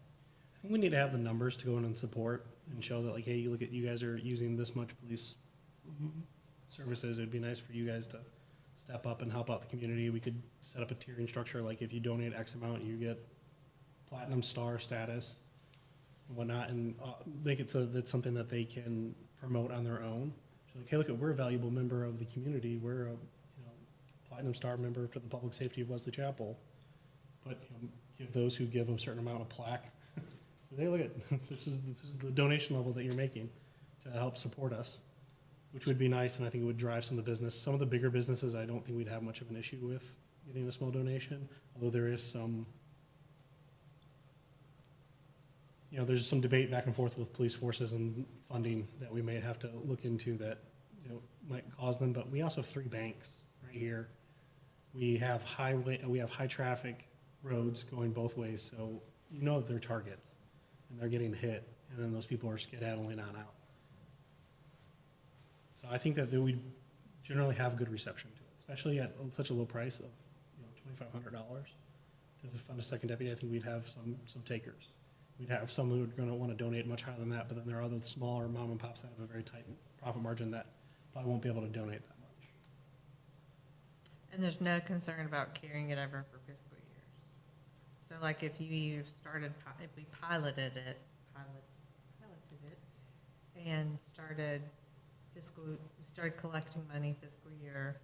I think we need to have the numbers to go in and support and show that, like, hey, you look at, you guys are using this much police services. It'd be nice for you guys to step up and help out the community. We could set up a tiering structure, like if you donate X amount, you get platinum star status and whatnot, and make it so that it's something that they can promote on their own. So like, hey, look, we're a valuable member of the community. We're a platinum star member to the public safety of Wesley Chapel. But give those who give a certain amount of plaque. So they look at, this is the donation level that you're making to help support us, which would be nice, and I think it would drive some of the business. Some of the bigger businesses, I don't think we'd have much of an issue with getting a small donation, although there is some, there's some debate back and forth with police forces and funding that we may have to look into that, might cause them. But we also have 3 banks right here. We have high traffic roads going both ways, so that they're targets, and they're getting hit, and then those people are skedaddling on out. So I think that we generally have good reception to it, especially at such a low price of $2,500 to fund a second deputy. I think we'd have some takers. We'd have some who are gonna wanna donate much higher than that, but then there are other smaller mom and pops that have a very tight profit margin that probably won't be able to donate that much. And there's no concern about carrying it over for fiscal years. So like if you started, if we piloted it and started collecting money fiscal year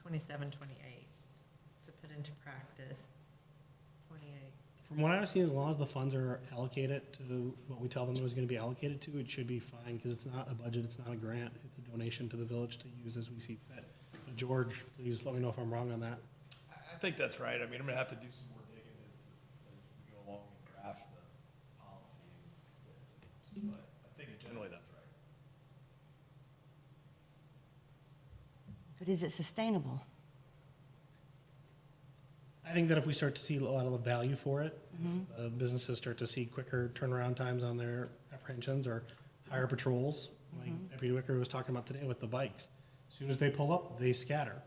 27, 28 to put into practice 28. From what I've seen, as long as the funds are allocated to what we tell them it was gonna be allocated to, it should be fine, because it's not a budget, it's not a grant, it's a donation to the village to use as we see fit. But George, please let me know if I'm wrong on that. I think that's right. I mean, I'm gonna have to do some more digging as we go along and draft the policy and this, but I think generally that's right. But is it sustainable? I think that if we start to see a lot of the value for it, if businesses start to see quicker turnaround times on their apprehensions or higher patrols, like Deputy Wicker was talking about today with the bikes. As soon as they pull up, they scatter.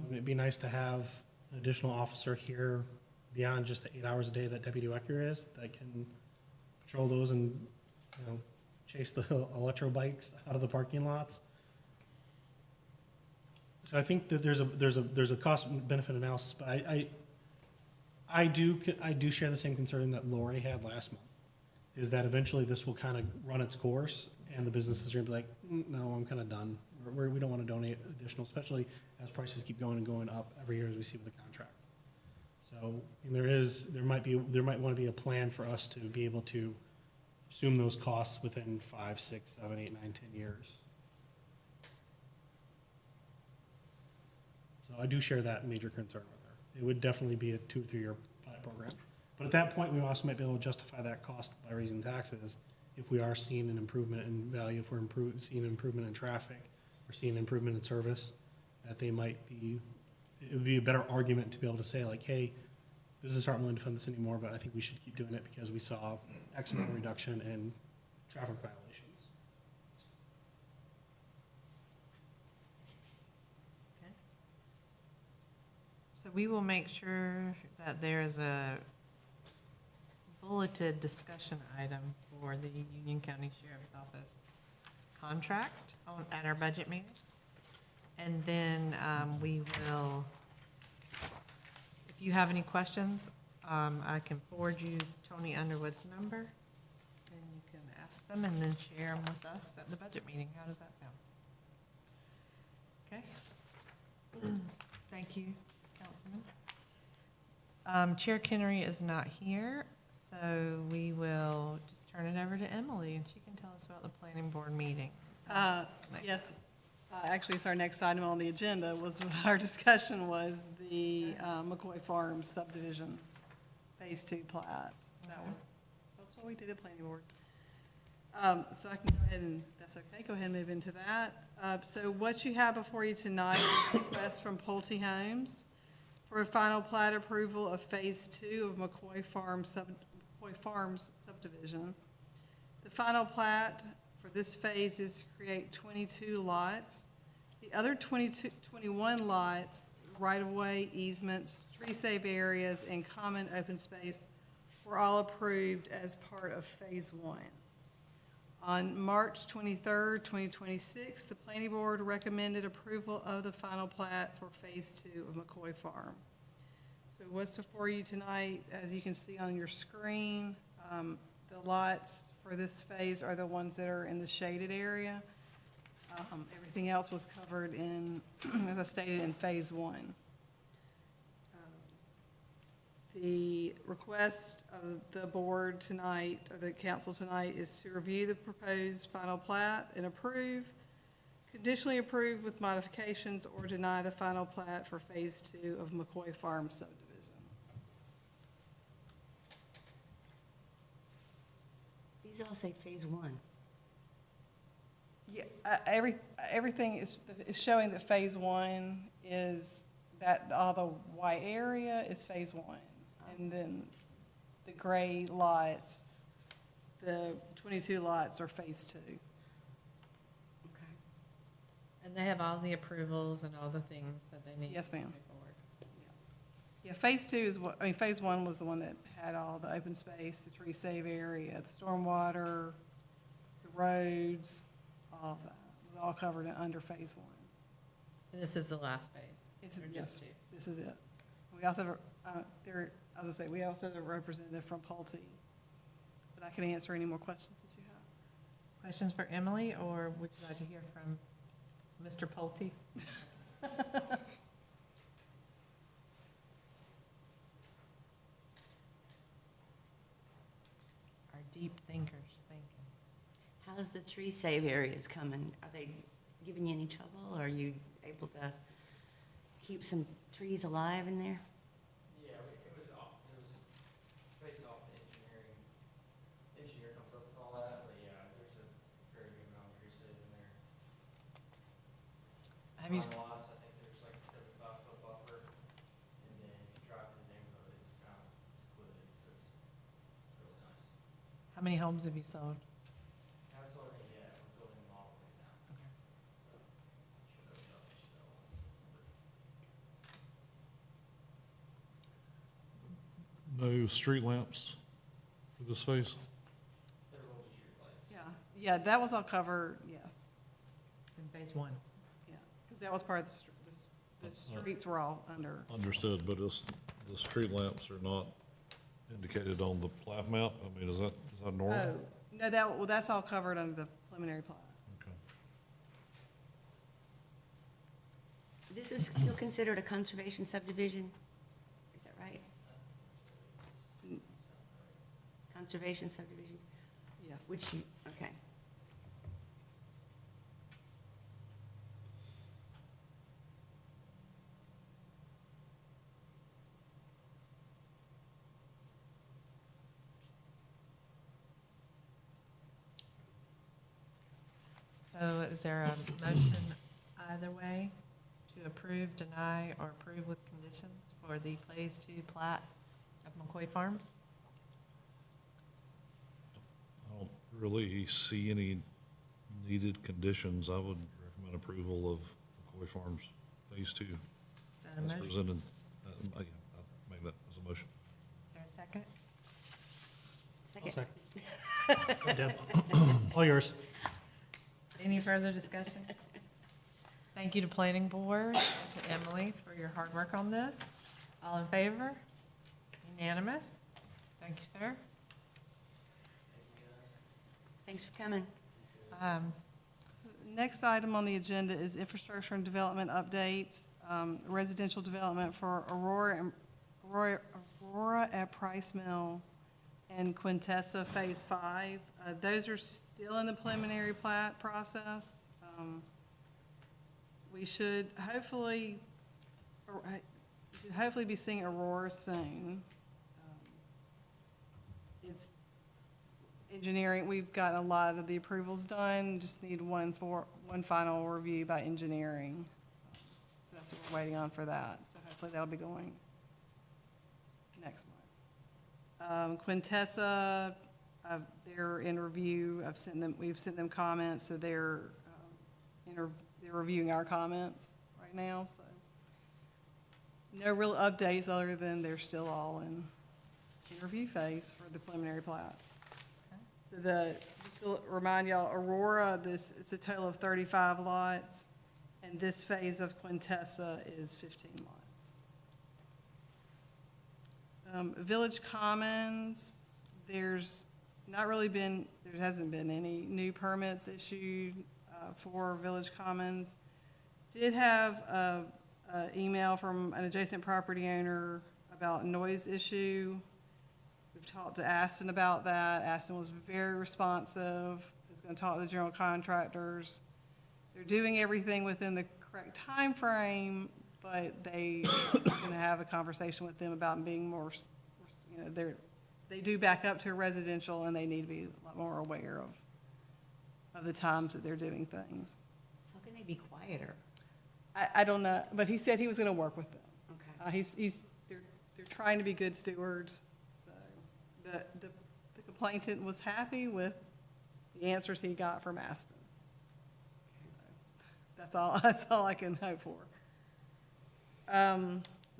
Wouldn't it be nice to have an additional officer here beyond just the 8 hours a day that Deputy Wicker is, that can patrol those and, you know, chase the electro bikes out of the parking lots? So I think that there's a cost benefit analysis, but I do share the same concern that Lori had last month, is that eventually this will kind of run its course and the businesses are gonna be like, no, I'm kind of done. We don't want to donate additional, especially as prices keep going and going up every year as we see with the contract. So there might want to be a plan for us to be able to assume those costs within 5, 6, 7, 8, 9, 10 years. So I do share that major concern with her. It would definitely be a 2 or 3 year pilot program. But at that point, we also might be able to justify that cost by raising taxes if we are seeing an improvement in value, if we're seeing an improvement in traffic, or seeing an improvement in service, that they might be, it would be a better argument to be able to say like, hey, businesses aren't willing to fund this anymore, but I think we should keep doing it because we saw X amount reduction in traffic violations. Okay. So we will make sure that there is a bulleted discussion item for the Union County Sheriff's Office contract at our budget meeting. And then we will, if you have any questions, I can forward you Tony Underwood's number, and you can ask them and then share them with us at the budget meeting. How does that sound? Okay. Thank you, Councilman. Chair Kennery is not here, so we will just turn it over to Emily, and she can tell us about the planning board meeting. Yes, actually, it's our next item on the agenda, was our discussion was the McCoy Farms subdivision, Phase 2 plat. That's what we did at planning board. So I can go ahead and, that's okay, go ahead and move into that. So what you have before you tonight is a request from Pulte Homes for a final plat approval of Phase 2 of McCoy Farms subdivision. The final plat for this phase is to create 22 lots. The other 21 lots, right-of-way easements, tree save areas, and common open space were all approved as part of Phase 1. On March 23rd, 2026, the planning board recommended approval of the final plat for Phase 2 of McCoy Farm. So what's before you tonight, as you can see on your screen, the lots for this phase are the ones that are in the shaded area. Everything else was covered in, as I stated, in Phase 1. The request of the board tonight, or the council tonight, is to review the proposed final plat and approve, conditionally approve with modifications, or deny the final plat for Phase 2 of McCoy Farm subdivision. These all say Phase 1. Yeah, everything is showing that Phase 1 is that, all the white area is Phase 1. And then the gray lots, the 22 lots are Phase 2. Okay. And they have all the approvals and all the things that they need. Yes, ma'am. to move forward. Yeah, phase two is what, I mean, phase one was the one that had all the open space, the tree save area, the stormwater, the roads, all of that. It was all covered under phase one. And this is the last phase? It's, or yes, just two? this is it. We also have, as I say, we also have a representative from Pulte, but I can answer any more questions that you have. Questions for Emily, or would you like to hear from Mr. Pulte? Our deep thinkers thinking. How's the tree save areas coming? Are they giving you any trouble? Are you able to keep some trees alive in there? Yeah, it was based off the engineering. Engineer comes up with all that, but yeah, there's a very good amount of tree saved in there. Have you, On lots, I think there's like a 75-foot buffer, and then if you drive to the neighborhood, it's kind of secluded, so it's really nice. how many homes have you sold? Haven't sold any yet, we're building them all right now, so should open up in September. No street lamps for this phase? There will be street lights. Yeah, that was all covered, yes, In phase one? yeah, because that was part of the streets were all under. Understood, but the street lamps are not indicated on the plat map? I mean, is that normal? Oh, no, that's all covered under the preliminary plat. Okay. This is still considered a conservation subdivision? Is that right? Conservation subdivision, Yes. which you, okay. So is there a motion either way to approve, deny, or approve with conditions for the phase two plat of McCoy Farms? I don't really see any needed conditions. I would recommend approval of McCoy Farms Phase 2 Is that a as motion? Is presented. Yeah, I'll make that as a motion. there a second? I'll Second. second. Deb, all yours. Any further discussion? Thank you to Planning Board, and to Emily for your hard work on this. All in favor? Unanimous? Thank you, sir. Thanks for coming. Next item on the agenda is infrastructure and development updates, residential development for Aurora at Price Mill and Quintessa Phase 5. Those are still in the preliminary plat process. We should hopefully be seeing Aurora soon. It's engineering, we've got a lot of the approvals done, just need one final review by engineering. So that's what we're waiting on for that, so hopefully that'll be going next month. Quintessa, they're in review, we've sent them comments, so they're reviewing our comments right now, so. No real updates other than they're still all in review phase for the preliminary plat. So just to remind y'all, Aurora, it's a total of 35 lots, and this phase of Quintessa is 15 lots. Village Commons, there hasn't been any new permits issued for Village Commons. Did have an email from an adjacent property owner about noise issue. We've talked to Aston about that. Aston was very responsive. He's going to talk to the general contractors. They're doing everything within the correct time frame, but they are going to have a conversation with them about being more, they do back up to residential, and they need to be a lot more aware of the times that they're doing things. How can they be quieter? I don't know, but he said he was going to work with them. Okay. They're trying to be good stewards. So the complainant was happy with the answers he got from Aston. So that's all I can hope for.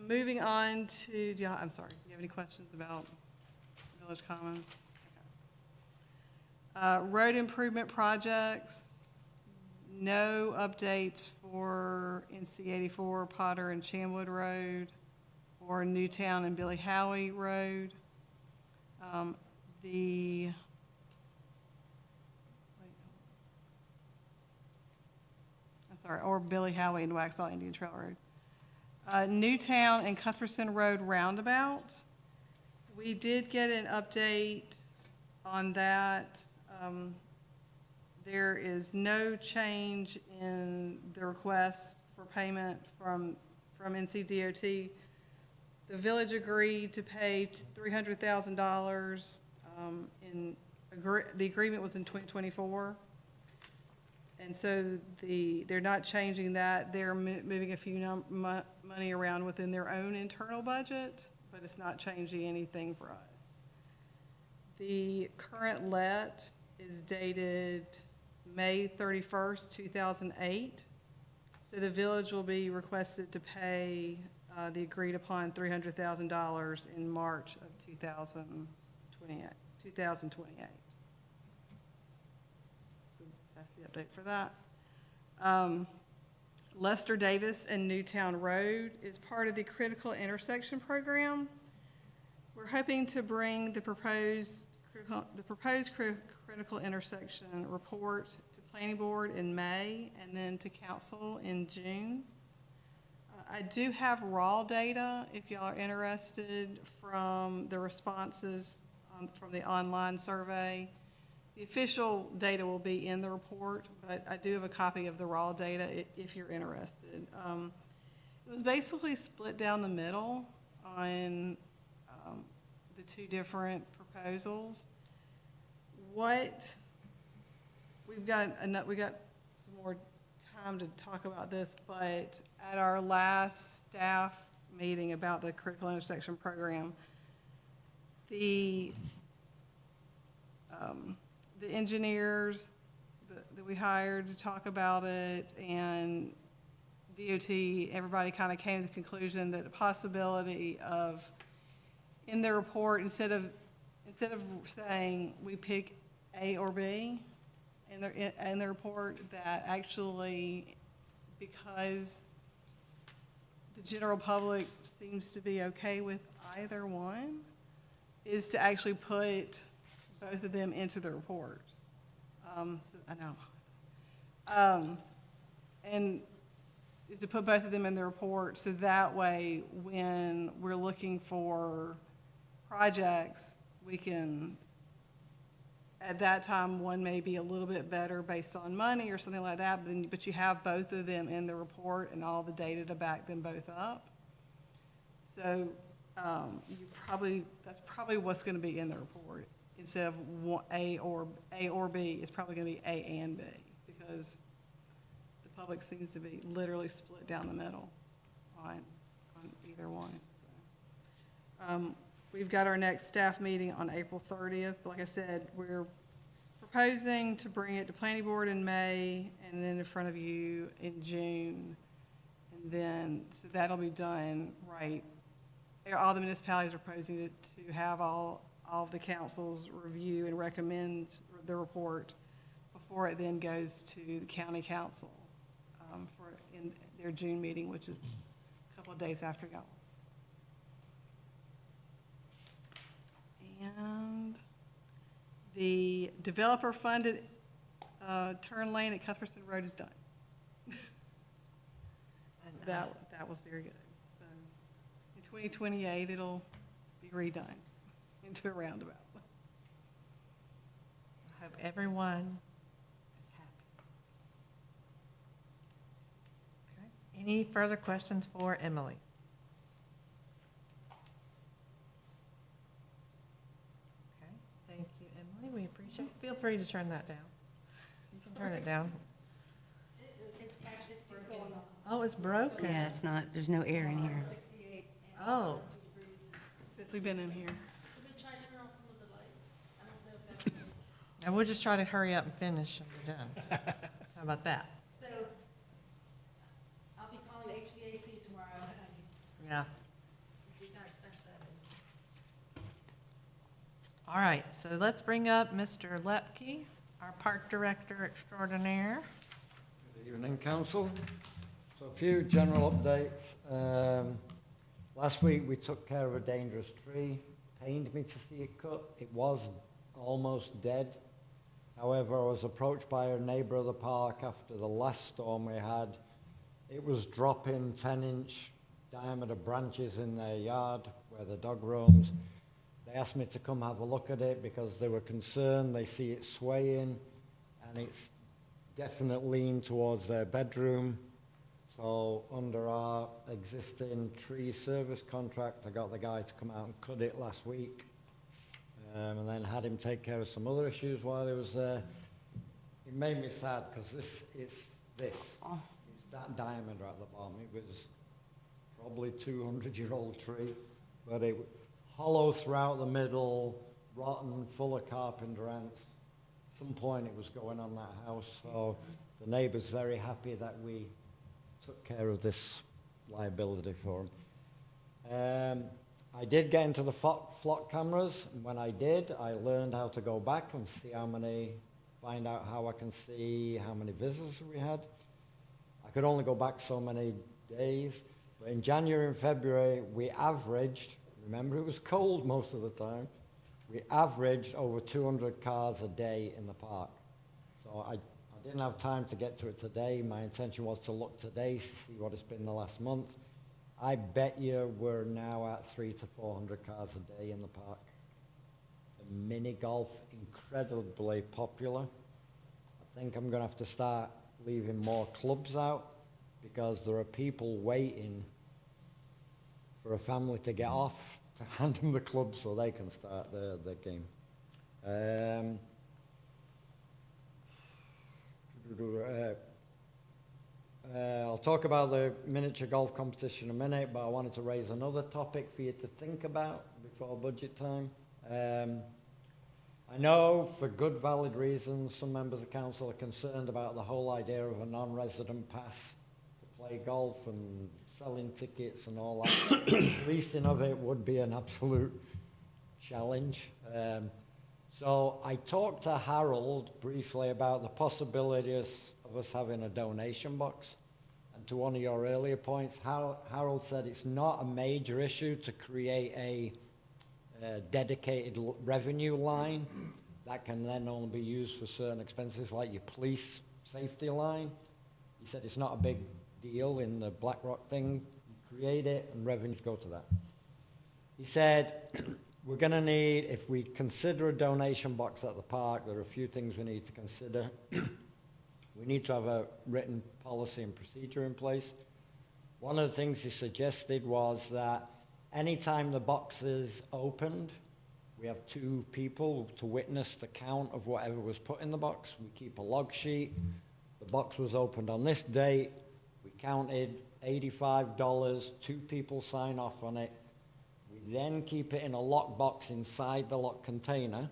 Moving on to, I'm sorry, do you have any questions about Village Commons? Okay. Road improvement projects, no updates for NC 84 Potter and Chamwood Road, or Newtown and Billy Howie Road. Or Billy Howie and Waxhaw Indian Trail Road. Newtown and Cuthbertson Road roundabout. We did get an update on that. There is no change in the request for payment from NCDOT. The village agreed to pay $300,000. The agreement was in 2024. And so they're not changing that. They're moving a few money around within their own internal budget, but it's not changing anything for us. The current let is dated May 31st, 2008. So the village will be requested to pay the agreed upon $300,000 in March of 2028. So that's the update for that. Lester Davis and Newtown Road is part of the critical intersection program. We're hoping to bring the proposed critical intersection report to planning board in May and then to council in June. I do have raw data, if y'all are interested, from the responses from the online survey. The official data will be in the report, but I do have a copy of the raw data if you're interested. It was basically split down the middle on the two different proposals. We've got some more time to talk about this, but at our last staff meeting about the critical intersection program, the engineers that we hired to talk about it and DOT, everybody kind of came to the conclusion that the possibility of, in their report, instead of saying we pick A or B in their report, that actually, because the general public seems to be okay with either one, is to actually put both of them into the report. So, I know. And is to put both of them in the report, so that way, when we're looking for projects, we can, at that time, one may be a little bit better based on money or something like that, but you have both of them in the report and all the data to back them both up. So that's probably what's going to be in the report. Instead of A or B, it's probably going to be A and B, because the public seems to be literally split down the middle on either one. So, we've got our next staff meeting on April 30th. Like I said, we're proposing to bring it to planning board in May and then in front of you in June. And then, so that'll be done right. All the municipalities are proposing to have all of the councils review and recommend the report before it then goes to the county council in their June meeting, which is a couple of days after y'all's. And the developer-funded turn lane at Cuthbertson Road is done. That was very good. So in 2028, it'll be redone into a roundabout. I hope everyone is happy. Okay. Any further questions for Emily? Okay, thank you, Emily. We appreciate it. Feel free to turn that down. You can turn it down. It's broken. Oh, it's broken. Yeah, it's not, there's no air in here. 68 and Oh. 2 degrees. Since we've been in here. We've been trying to turn off some of the lights. I don't know if that would. And we'll just try to hurry up and finish and we're done. How about that? So I'll be calling the HVAC tomorrow. Yeah. All right, so let's bring up Mr. Lepke, our Park Director Extraordinaire. Good evening, Council. So a few general updates. Last week, we took care of a dangerous tree. Pained me to see it cut. It was almost dead. However, I was approached by a neighbor of the park after the last storm we had. It was dropping 10-inch diameter branches in their yard where the dog roams. They asked me to come have a look at it because they were concerned. They see it swaying, and it's definite lean towards their bedroom. So under our existing tree service contract, I got the guy to come out and cut it last week, and then had him take care of some other issues while he was there. It made me sad because it's that diameter at the bottom. It was probably 200-year-old tree, but it hollow throughout the middle, rotten, full of carpenter ants. At some point it was going on that house, so the neighbor's very happy that we took care of this liability for him. I did get into the flock cameras, and when I did, I learned how to go back and see find out how I can see how many visitors we had. I could only go back so many days, but in January and February, we averaged, remember it was cold most of the time, we averaged over 200 cars a day in the park. So I didn't have time to get to it today. My intention was to look today, see what it's been the last month. I bet you we're now at 300 to 400 cars a day in the park. The mini golf, incredibly popular. I think I'm going to have to start leaving more clubs out because there are people waiting for a family to get off to hand them the club so they can start their game. I'll talk about the miniature golf competition in a minute, but I wanted to raise another topic for you to think about before budget time. I know for good valid reasons some members of council are concerned about the whole idea of a non-resident pass to play golf and selling tickets and all that. Leasing of it would be an absolute challenge. So I talked to Harold briefly about the possibilities of us having a donation box. And to one of your earlier points, Harold said it's not a major issue to create a dedicated revenue line that can then only be used for certain expenses like your police safety line. He said it's not a big deal in the BlackRock thing. You create it and revenues go to that. He said, we're going to need, if we consider a donation box at the park, there are a few things we need to consider. We need to have a written policy and procedure in place. One of the things he suggested was that anytime the box is opened, we have 2 people to witness the count of whatever was put in the box. We keep a log sheet. The box was opened on this date. We counted $85. 2 people sign off on it. We then keep it in a lock box inside the lock container.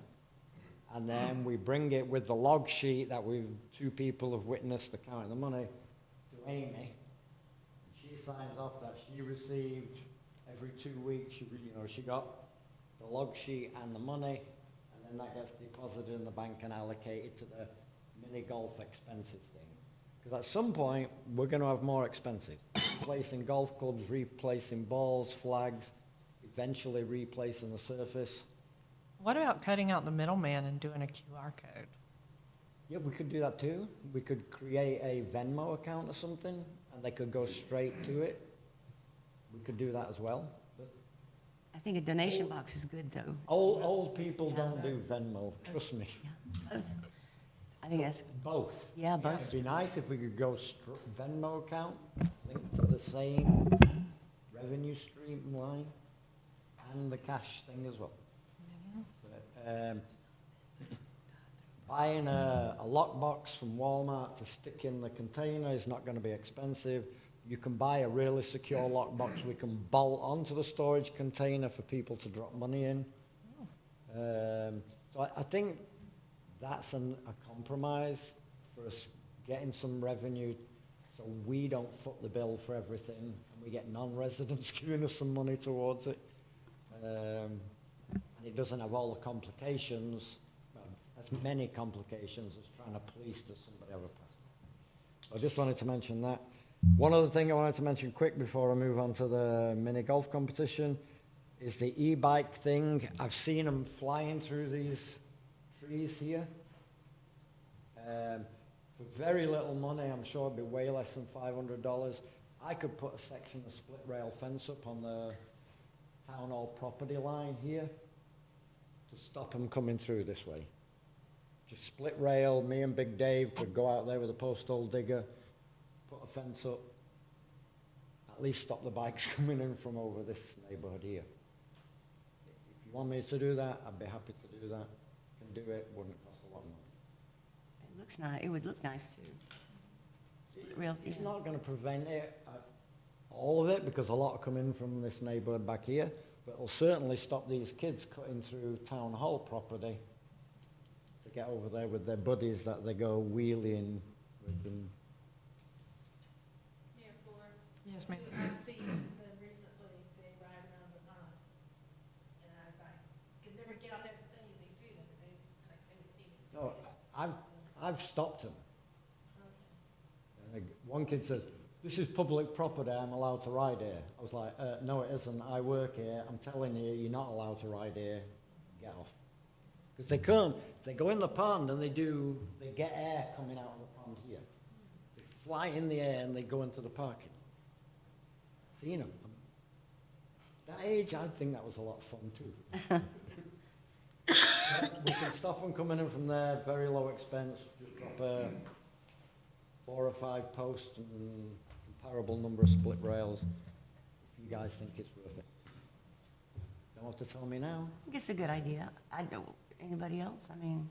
And then we bring it with the log sheet that 2 people have witnessed the count of the money to Amy. She signs off that she received every 2 weeks, she got the log sheet and the money, and then that gets deposited in the bank and allocated to the mini golf expenses thing. Because at some point, we're going to have more expenses. Replacing golf clubs, replacing balls, flags, eventually replacing the surface. What about cutting out the middleman and doing a QR code? Yeah, we could do that too. We could create a Venmo account or something, and they could go straight to it. We could do that as well. But I think a donation box is good, though. old people don't do Venmo, trust me. Yeah, both. I think that's, Both. yeah, both. It'd be nice if we could go Venmo account, linked to the same revenue stream line, and the cash thing as well. But, buying a lockbox from Walmart to stick in the container is not going to be expensive. You can buy a really secure lockbox we can bolt onto the storage container for people to drop money in. So I think that's a compromise for us getting some revenue so we don't foot the bill for everything and we get non-residents giving us some money towards it. and it doesn't have all the complications, well, as many complications as trying to police does somebody ever pass. I just wanted to mention that. One other thing I wanted to mention quick before I move on to the mini golf competition is the e-bike thing. I've seen them flying through these trees here. For very little money, I'm sure it'd be way less than $500. I could put a section of split rail fence up on the town hall property line here to stop them coming through this way. Just split rail, me and Big Dave could go out there with a post hole digger, put a fence up, at least stop the bikes coming in from over this neighborhood here. If you want me to do that, I'd be happy to do that. Can do it, wouldn't cost a lot of money. It looks nice, it would look nice too. Real, It's yeah. not gonna prevent it, all of it, because a lot are coming from this neighborhood back here, but it'll certainly stop these kids cutting through town hall property to get over there with their buddies that they go wheeling with them. Mayor Ford? Yes, ma'am. I've seen them recently, they ride around the pond. And I could never get out there to say anything to them, because they, like, say, we see it. No, I've stopped them. And one kid says, "This is public property, I'm allowed to ride here." I was like, "No, it isn't. I work here. I'm telling you, you're not allowed to ride here. Get off." Because they can't. They go in the pond and they get air coming out of the pond here. They fly in the air and they go into the parking. Seen them. That age, I think that was a lot of fun too. We can stop them coming in from there, very low expense. Just drop 4 or 5 posts and comparable number of split rails. If you guys think it's worth it. Don't have to tell me now. I think it's a good idea. I don't, anybody else? I mean,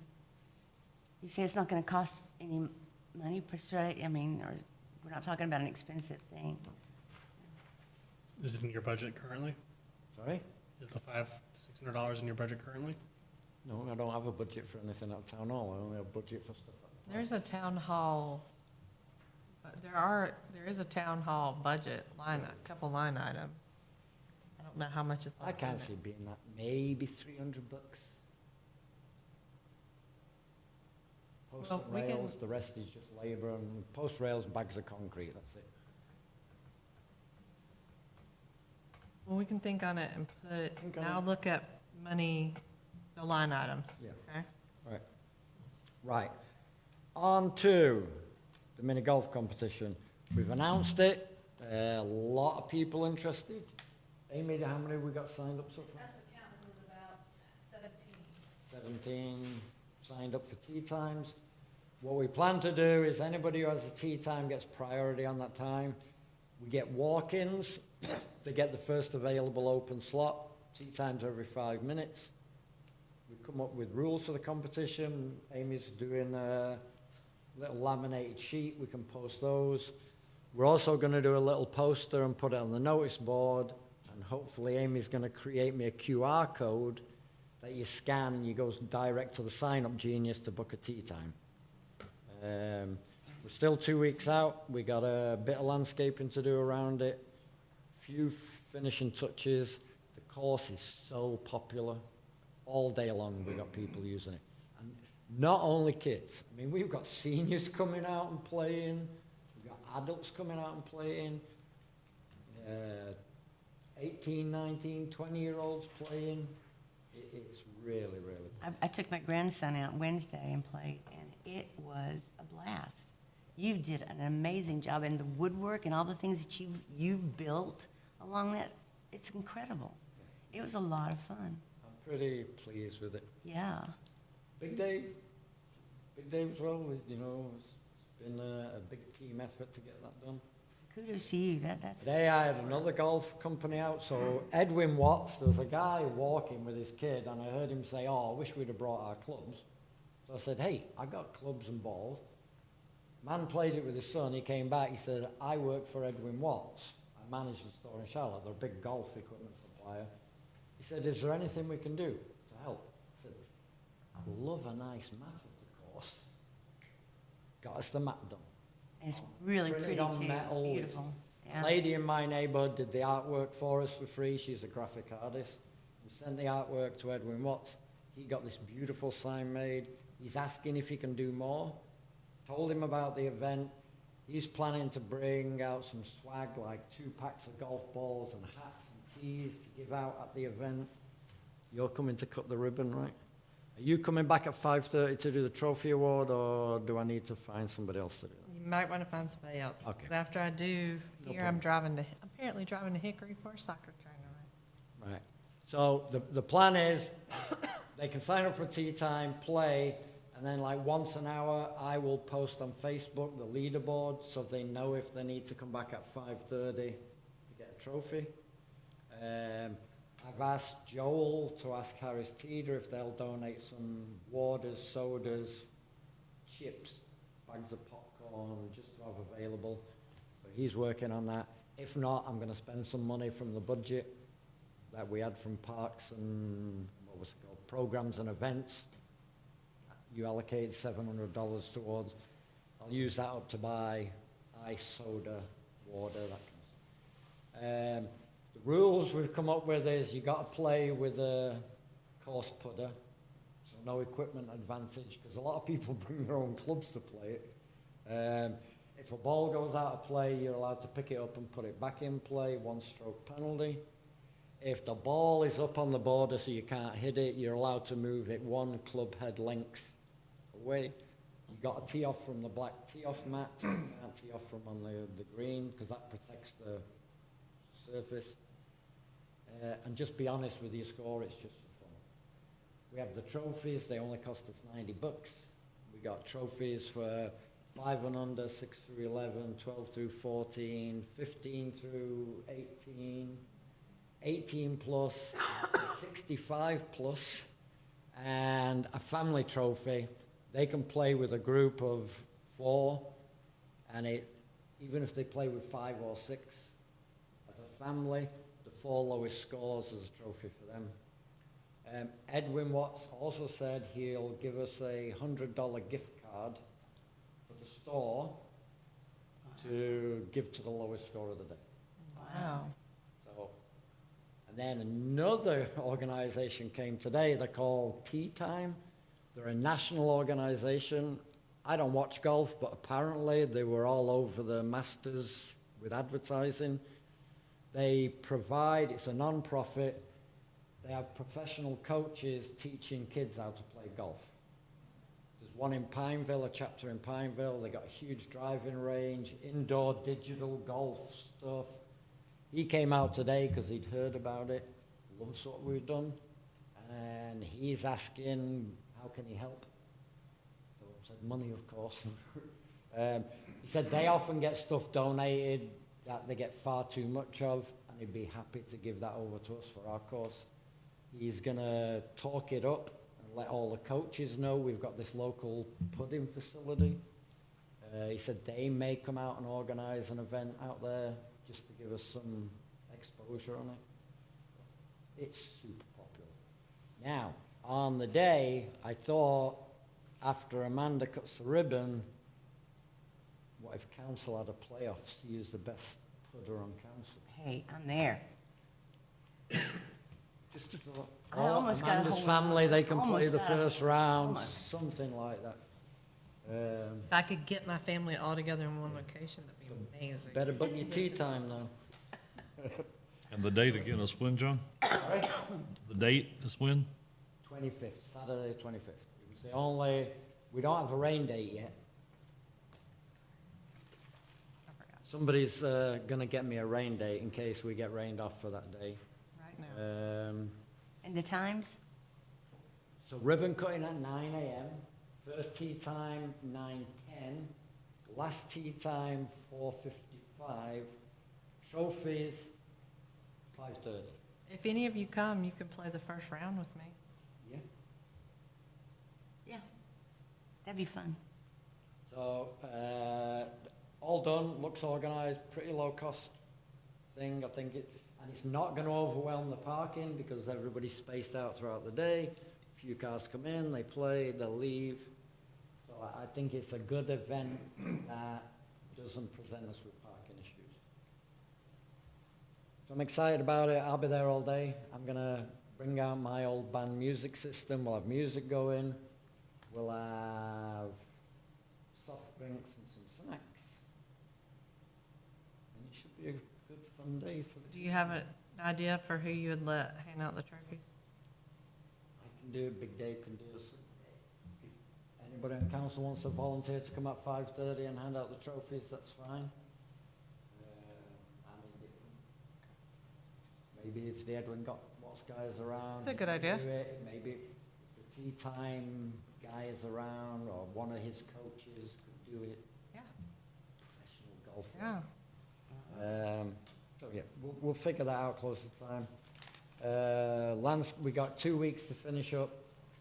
you say it's not gonna cost any money per se, I mean, or, we're not talking about an expensive thing. Is it in your budget currently? Sorry? Is the $500 to $600 in your budget currently? No, I don't have a budget for anything at town hall. I only have a budget for stuff. There's a town hall, there is a town hall budget line, a couple line item. I don't know how much is I left in can't it. see it being that, maybe $300. Posts Well, and we can- rails, the rest is just labor, and post rails, bags of concrete, that's it. Well, we can think on it and Think put, on now it. look at money, the line items. Yeah. Okay? Right. Right. On to the mini golf competition. We've announced it. A lot of people interested. Amy, how many we got signed up so far? That's the count, it was about 17. 17 signed up for tea times. What we plan to do is anybody who has a tea time gets priority on that time. We get walk-ins to get the first available open slot, tea times every 5 minutes. We come up with rules for the competition. Amy's doing a little laminated sheet. We can post those. We're also going to do a little poster and put it on the notice board. And hopefully Amy's going to create me a QR code that you scan and you go direct to the sign-up genius to book a tea time. We're still 2 weeks out. We got a bit of landscaping to do around it. Few finishing touches. The course is so popular. All day long we got people using it. And not only kids. I mean, we've got seniors coming out and playing. We've got adults coming out and playing. 18, 19, 20-year-olds playing. It's really, really I took my grandson out Wednesday and played, and it was a blast. You did an amazing job, and the woodwork and all the things that you've built along that, it's incredible. It was a lot of fun. I'm pretty pleased with it. Yeah. Big Dave as well, you know, it's been a big team effort to get that done. Kudos to you. That's Today I had another golf company out, so Edwin Watts, there was a guy walking with his kid, and I heard him say, "Oh, I wish we'd have brought our clubs." So I said, "Hey, I got clubs and balls." Man played it with his son, he came back, he said, "I work for Edwin Watts. I manage the store in Charlotte, they're a big golf equipment supplier." He said, "Is there anything we can do to help?" I said, "I'd love a nice map of the course." Got us the map done. it's really Printed pretty on too. It's metal. beautiful. A Yeah. lady in my neighborhood did the artwork for us for free. She's a graphic artist. We sent the artwork to Edwin Watts. He got this beautiful sign made. He's asking if he can do more. Told him about the event. He's planning to bring out some swag, like 2 packs of golf balls and hats and tees to give out at the event. You're coming to cut the ribbon, right? Are you coming back at 5:30 to do the trophy award, or do I need to find somebody else to do it? You might want to find somebody else. Okay. 'Cause after I do No here, I'm problem. apparently driving to Hickory for a soccer tournament. Right. So the plan is, they can sign up for tea time, play, and then like once an hour, I will post on Facebook the leaderboard, so they know if they need to come back at 5:30 to get a trophy. I've asked Joel to ask Harris Teeter if they'll donate some waters, sodas, chips, bags of popcorn, just to have available. But he's working on that. If not, I'm gonna spend some money from the budget that we had from parks and, what was it called, programs and events. You allocated $700 towards. I'll use that up to buy ice, soda, water, that kind of stuff. The rules we've come up with is you got to play with a course putter, so no equipment advantage, because a lot of people bring their own clubs to play it. If a ball goes out of play, you're allowed to pick it up and put it back in play, 1-stroke penalty. If the ball is up on the border so you can't hit it, you're allowed to move it 1 club head length away. You've got to tee off from the black tee-off mat, so you can't tee off from on the green, because that protects the surface. And just be honest with your score, it's just for fun. We have the trophies, they only cost us $90. We got trophies for 5 and under, 6 through 11, 12 through 14, 15 through 18, 18 plus, 65 plus, and a family trophy. They can play with a group of 4, and even if they play with 5 or 6, as a family, the 4 lowest scores as a trophy for them. Edwin Watts also said he'll give us a $100 gift card for the store to give to the lowest score of the day. Wow. So, and then another organization came today. They're called Tea Time. They're a national organization. I don't watch golf, but apparently they were all over the Masters with advertising. They provide, it's a non-profit, they have professional coaches teaching kids how to play golf. There's one in Pineville, a chapter in Pineville. They got a huge driving range, indoor digital golf stuff. He came out today because he'd heard about it, loves what we've done, and he's asking how can he help. So I said money, of course. He said they often get stuff donated that they get far too much of, and he'd be happy to give that over to us for our cause. He's going to talk it up and let all the coaches know we've got this local pudding facility. He said they may come out and organize an event out there just to give us some exposure on it. It's super popular. Now, on the day, I thought after Amanda cuts the ribbon, what if council had a playoffs to use the best putter on council? Hey, I'm there. Just a thought. I almost got a Amanda's hold- family, they can play almost the got a- first round, almost. something like that. If I could get my family all together in one location, that'd be amazing. Better book your tea time now. And the date again is when, John? Sorry? The date is when? 25th, Saturday 25th. It was the only, we don't have a rain date yet. I forgot. Somebody's gonna get me a rain date in case we get rained off for that day. Right now. And the times? So ribbon cutting at 9 a.m., first tea time 9:10, last tea time 4:55, trophies 5:30. If any of you come, you can play the first round with me. Yeah. Yeah. That'd be fun. So all done, looks organized, pretty low cost thing, I think it, and it's not going to overwhelm the parking because everybody's spaced out throughout the day. A few cars come in, they play, they'll leave. So I think it's a good event that doesn't present us with parking issues. So I'm excited about it. I'll be there all day. I'm going to bring out my old band music system, we'll have music going, we'll have soft drinks and some snacks. And it should be a good fun day for the. Do you have an idea for who you would let hand out the trophies? I can do it, Big Dave can do it. If anybody on council wants to volunteer to come at 5:30 and hand out the trophies, that's fine. I'm indifferent. Maybe if the Edwin Watts guy is around. That's a good he could idea. do it. Maybe if the tea time guy is around, or one of his coaches could do it. Yeah. Professional golfer. Yeah. So yeah, we'll figure that out close to time. We got 2 weeks to finish up,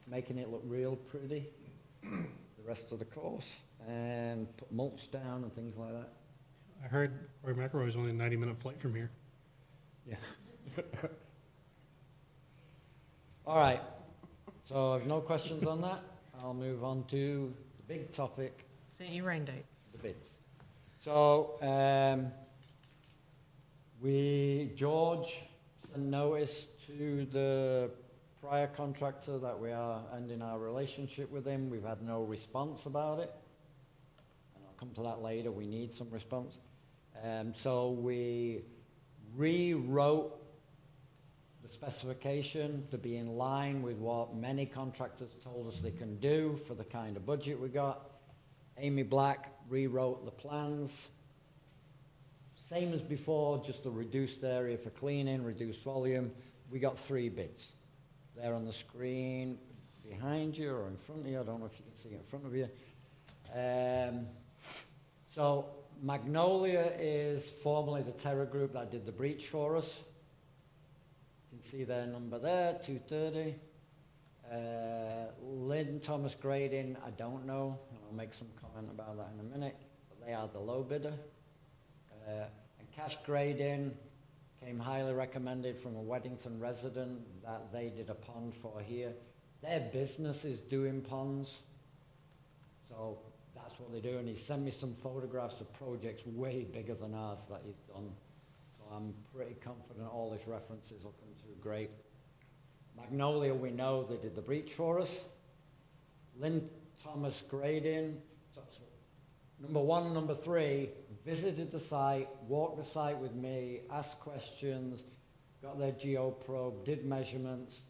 making it look real pretty, the rest of the course, and put mulch down and things like that. I heard Roy McElroy is only a 90-minute flight from here. Yeah. All right, so if no questions on that, I'll move on to the big topic, Sent you rain dates. the bids. So, George sent notice to the prior contractor that we are ending our relationship with him. We've had no response about it. And I'll come to that later, we need some response. So we rewrote the specification to be in line with what many contractors told us they can do for the kind of budget we got. Amy Black rewrote the plans. Same as before, just a reduced area for cleaning, reduced volume. We got 3 bids. They're on the screen behind you or in front of you. I don't know if you can see it in front of you. So Magnolia is formerly the Terra Group that did the breach for us. You can see their number there, 230. Lynn Thomas Grading, I don't know. I'll make some comment about that in a minute. But they are the low bidder. And Cash Grading came highly recommended from a Weddington resident that they did a pond for here. Their business is doing ponds, so that's what they do. And he sent me some photographs of projects way bigger than ours that he's done. So I'm pretty confident all his references will come through great. Magnolia, we know they did the breach for us. Lynn Thomas Grading, number 1, number 3, visited the site, walked the site with me, asked questions, got their geoprobe, did measurements.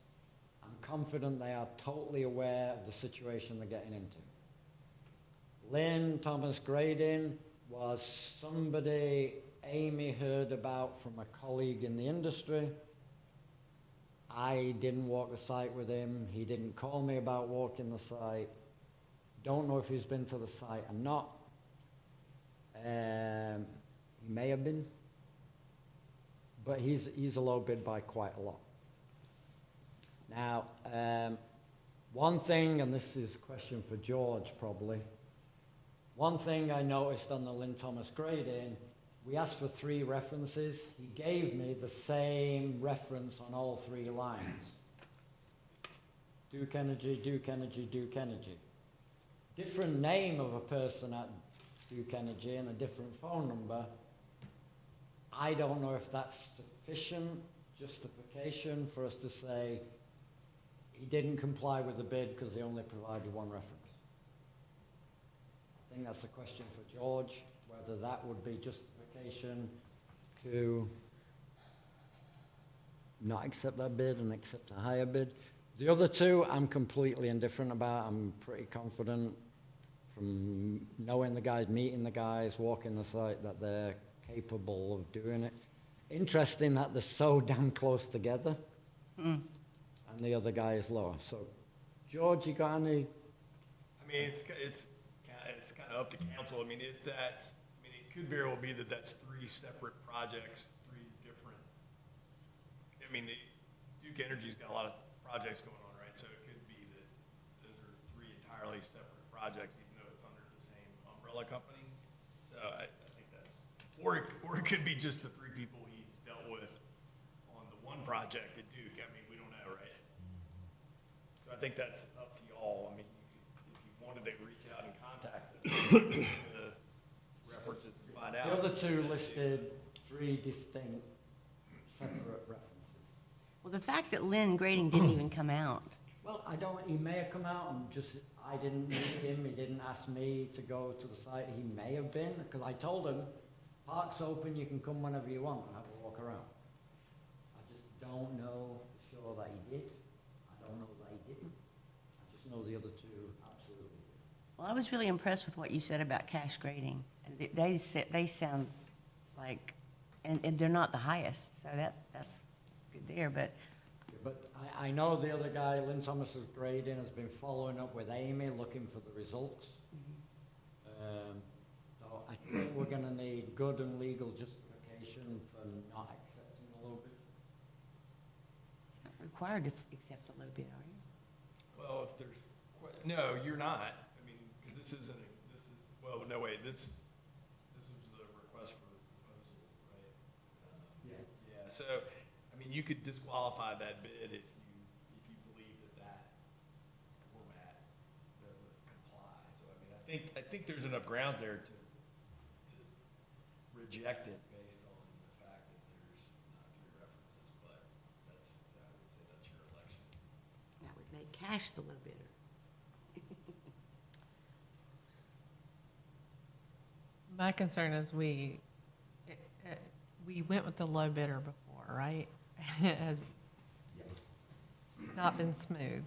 I'm confident they are totally aware of the situation they're getting into. Lynn Thomas Grading was somebody Amy heard about from a colleague in the industry. I didn't walk the site with him. He didn't call me about walking the site. Don't know if he's been to the site or not. He may have been, but he's a low bid by quite a lot. Now, one thing, and this is a question for George probably, one thing I noticed on the Lynn Thomas Grading, we asked for 3 references. He gave me the same reference on all 3 lines. Duke Energy, Duke Energy, Duke Energy. Different name of a person at Duke Energy and a different phone number. I don't know if that's sufficient justification for us to say he didn't comply with the bid because they only provided 1 reference. I think that's a question for George, whether that would be justification to not accept that bid and accept a higher bid. The other 2, I'm completely indifferent about. I'm pretty confident from knowing the guys, meeting the guys, walking the site, that they're capable of doing it. Interesting that they're so damn close together, and the other guy is lower. So, George, you got any? I mean, it's kind of up to council. I mean, it could very well be that that's 3 separate projects, 3 different. I mean, Duke Energy's got a lot of projects going on, right? So it could be that those are 3 entirely separate projects, even though it's under the same umbrella company. So I think that's, or it could be just the 3 people he's dealt with on the 1 project at Duke. I mean, we don't know, right? So I think that's up to y'all. I mean, if you wanted to reach out and contact the references to find out. The other 2 listed 3 distinct separate references. Well, the fact that Lynn Grading didn't even come out, Well, I don't, he may have come out and just, I didn't meet him, he didn't ask me to go to the site, he may have been, because I told him, park's open, you can come whenever you want and have a walk around. I just don't know for sure that he did, I don't know that he didn't, I just know the other two absolutely did. well, I was really impressed with what you said about cash grading. And they sound like, and they're not the highest, so that's good there, but But I know the other guy, Lynn Thomas's grading, has been following up with Amy, looking for the results. So I think we're gonna need good and legal justification for not accepting the low bid. not required to accept a low bid, are you? Well, if there's, no, you're not. I mean, because this isn't, well, no, wait, this is the request for proposal, right? Yeah. Yeah, so, I mean, you could disqualify that bid if you believe that format doesn't comply. So, I mean, I think there's enough ground there to reject it based on the fact that there's not three references, but that's, I would say that's your election. That would make cash the low bidder. My concern is we went with the low bidder before, right? And it has not been smooth.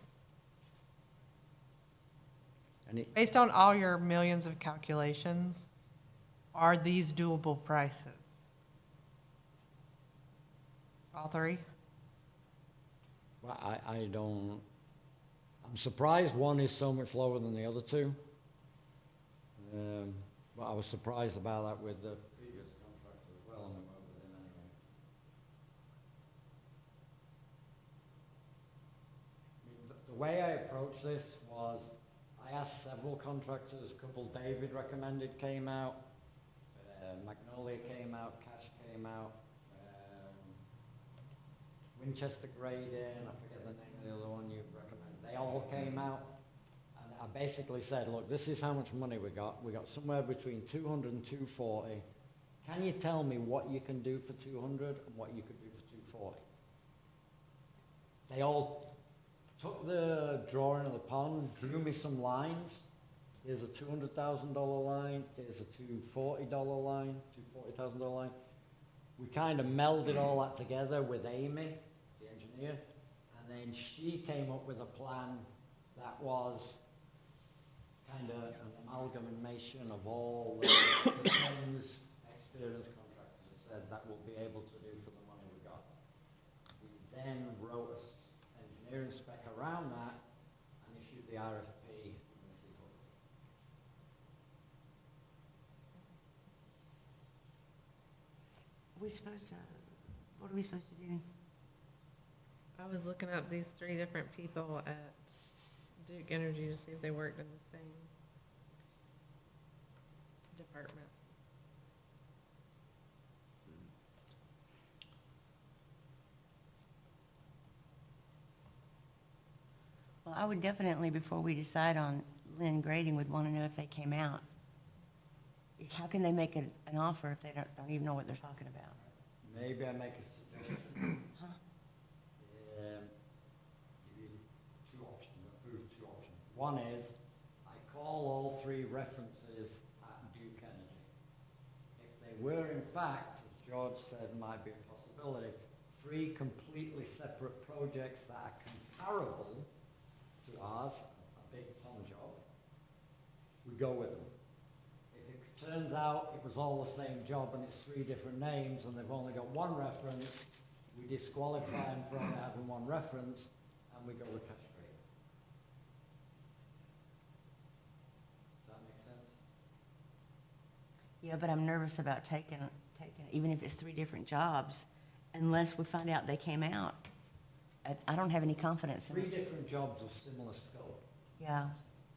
And it, Based on all your millions of calculations, are these doable prices? All three? well, I don't, I'm surprised one is so much lower than the other two. But I was surprised about that with the previous contractor as well, and we went with him anyway. I mean, the way I approached this was, I asked several contractors, a couple David recommended came out, Magnolia came out, Cash came out, Winchester Grading, I forget the name of the other one you recommended, they all came out. And I basically said, look, this is how much money we got. We got somewhere between 200 and 240. Can you tell me what you can do for 200 and what you could do for 240? They all took the drawing of the pond, drew me some lines. Here's a $200,000 line, here's a $240 line, $240,000 line. We kind of melded all that together with Amy, the engineer, and then she came up with a plan that was kind of an amalgamation of all the things experienced contractors have said that we'll be able to do for the money we got. We then wrote an engineering spec around that and issued the RFP. What are we supposed to do? I was looking up these three different people at Duke Energy to see if they worked in the same department. Well, I would definitely, before we decide on Lynn Grading, would want to know if they came out. How can they make an offer if they don't even know what they're talking about? Maybe I make a suggestion. Huh? Give you two options, approve two options. One is, I call all three references at Duke Energy. If they were in fact, as George said, might be a possibility, three completely separate projects that are comparable to ours, a big pond job, we go with them. If it turns out it was all the same job and it's three different names and they've only got one reference, we disqualify them from having one reference and we go with cash grade. Does that make sense? Yeah, but I'm nervous about taking it, even if it's three different jobs, unless we find out they came out. I don't have any confidence in Three it. different jobs of similar scope. Yeah,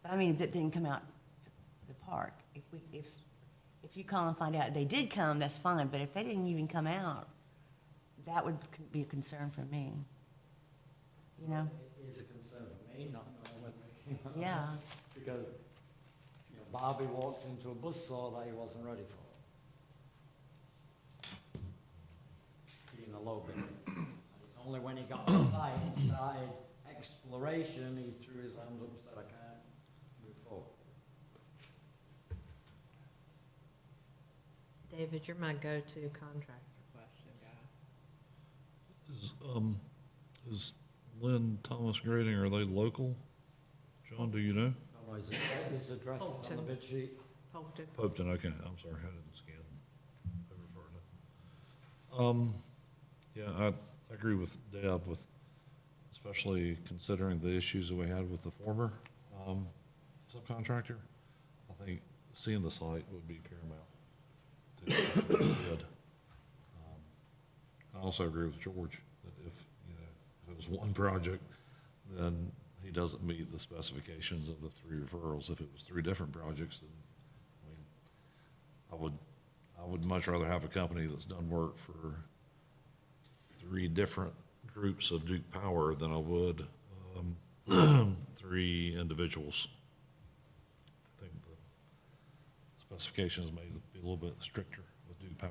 but I mean, if it didn't come out to the park, if you call and find out they did come, that's fine, but if they didn't even come out, that would be a concern for me. You know? It is a concern for me, not knowing whether they came out. Yeah. Because, you know, Bobby walked into a buzzsaw that he wasn't ready for. Being a low bidder. And it's Only when he got on site and started exploration, he threw his hands up and said, I can't move forward. David, you're my go-to contractor question guy. Is Lynn Thomas Grading, are they local? John, do you know? No, his address is on the Polkton. bid sheet. Polkton. Popeton, okay, I'm sorry, I didn't scan over far enough. Yeah, I agree with Deb, with especially considering the issues that we had with the former subcontractor. I think seeing the site would be paramount to bid. I also agree with George that if it was one project, then he doesn't meet the specifications of the 3 referrals. If it was 3 different projects, then I would much rather have a company that's done work for 3 different groups of Duke Power than I would 3 individuals. I think the specifications may be a little bit stricter with Duke Power.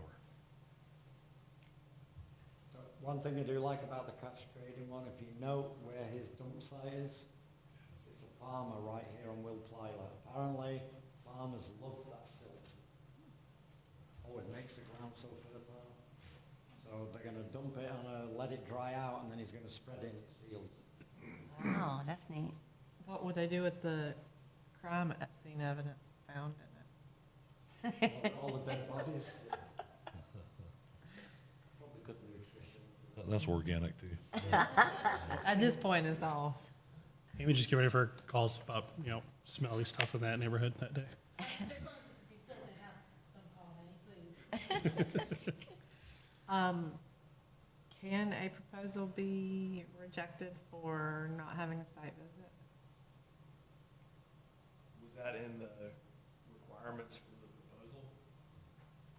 One thing I do like about the cash trading one, if you note where his dump site is, it's a farmer right here on Will Plyler. Apparently, farmers love that silt. Oh, it makes the ground so fertile. So they're gonna dump it and let it dry out, and then he's gonna spread it in his fields. Wow, that's neat. What would they do with the crime scene evidence found in it? All the dead bodies. Probably good nutrition. That's organic too. At this point, it's all. Maybe just get ready for calls about, smelly stuff in that neighborhood that day. As long as it's before they have them call me, please. Can a proposal be rejected for not having a site visit? Was that in the requirements for the proposal?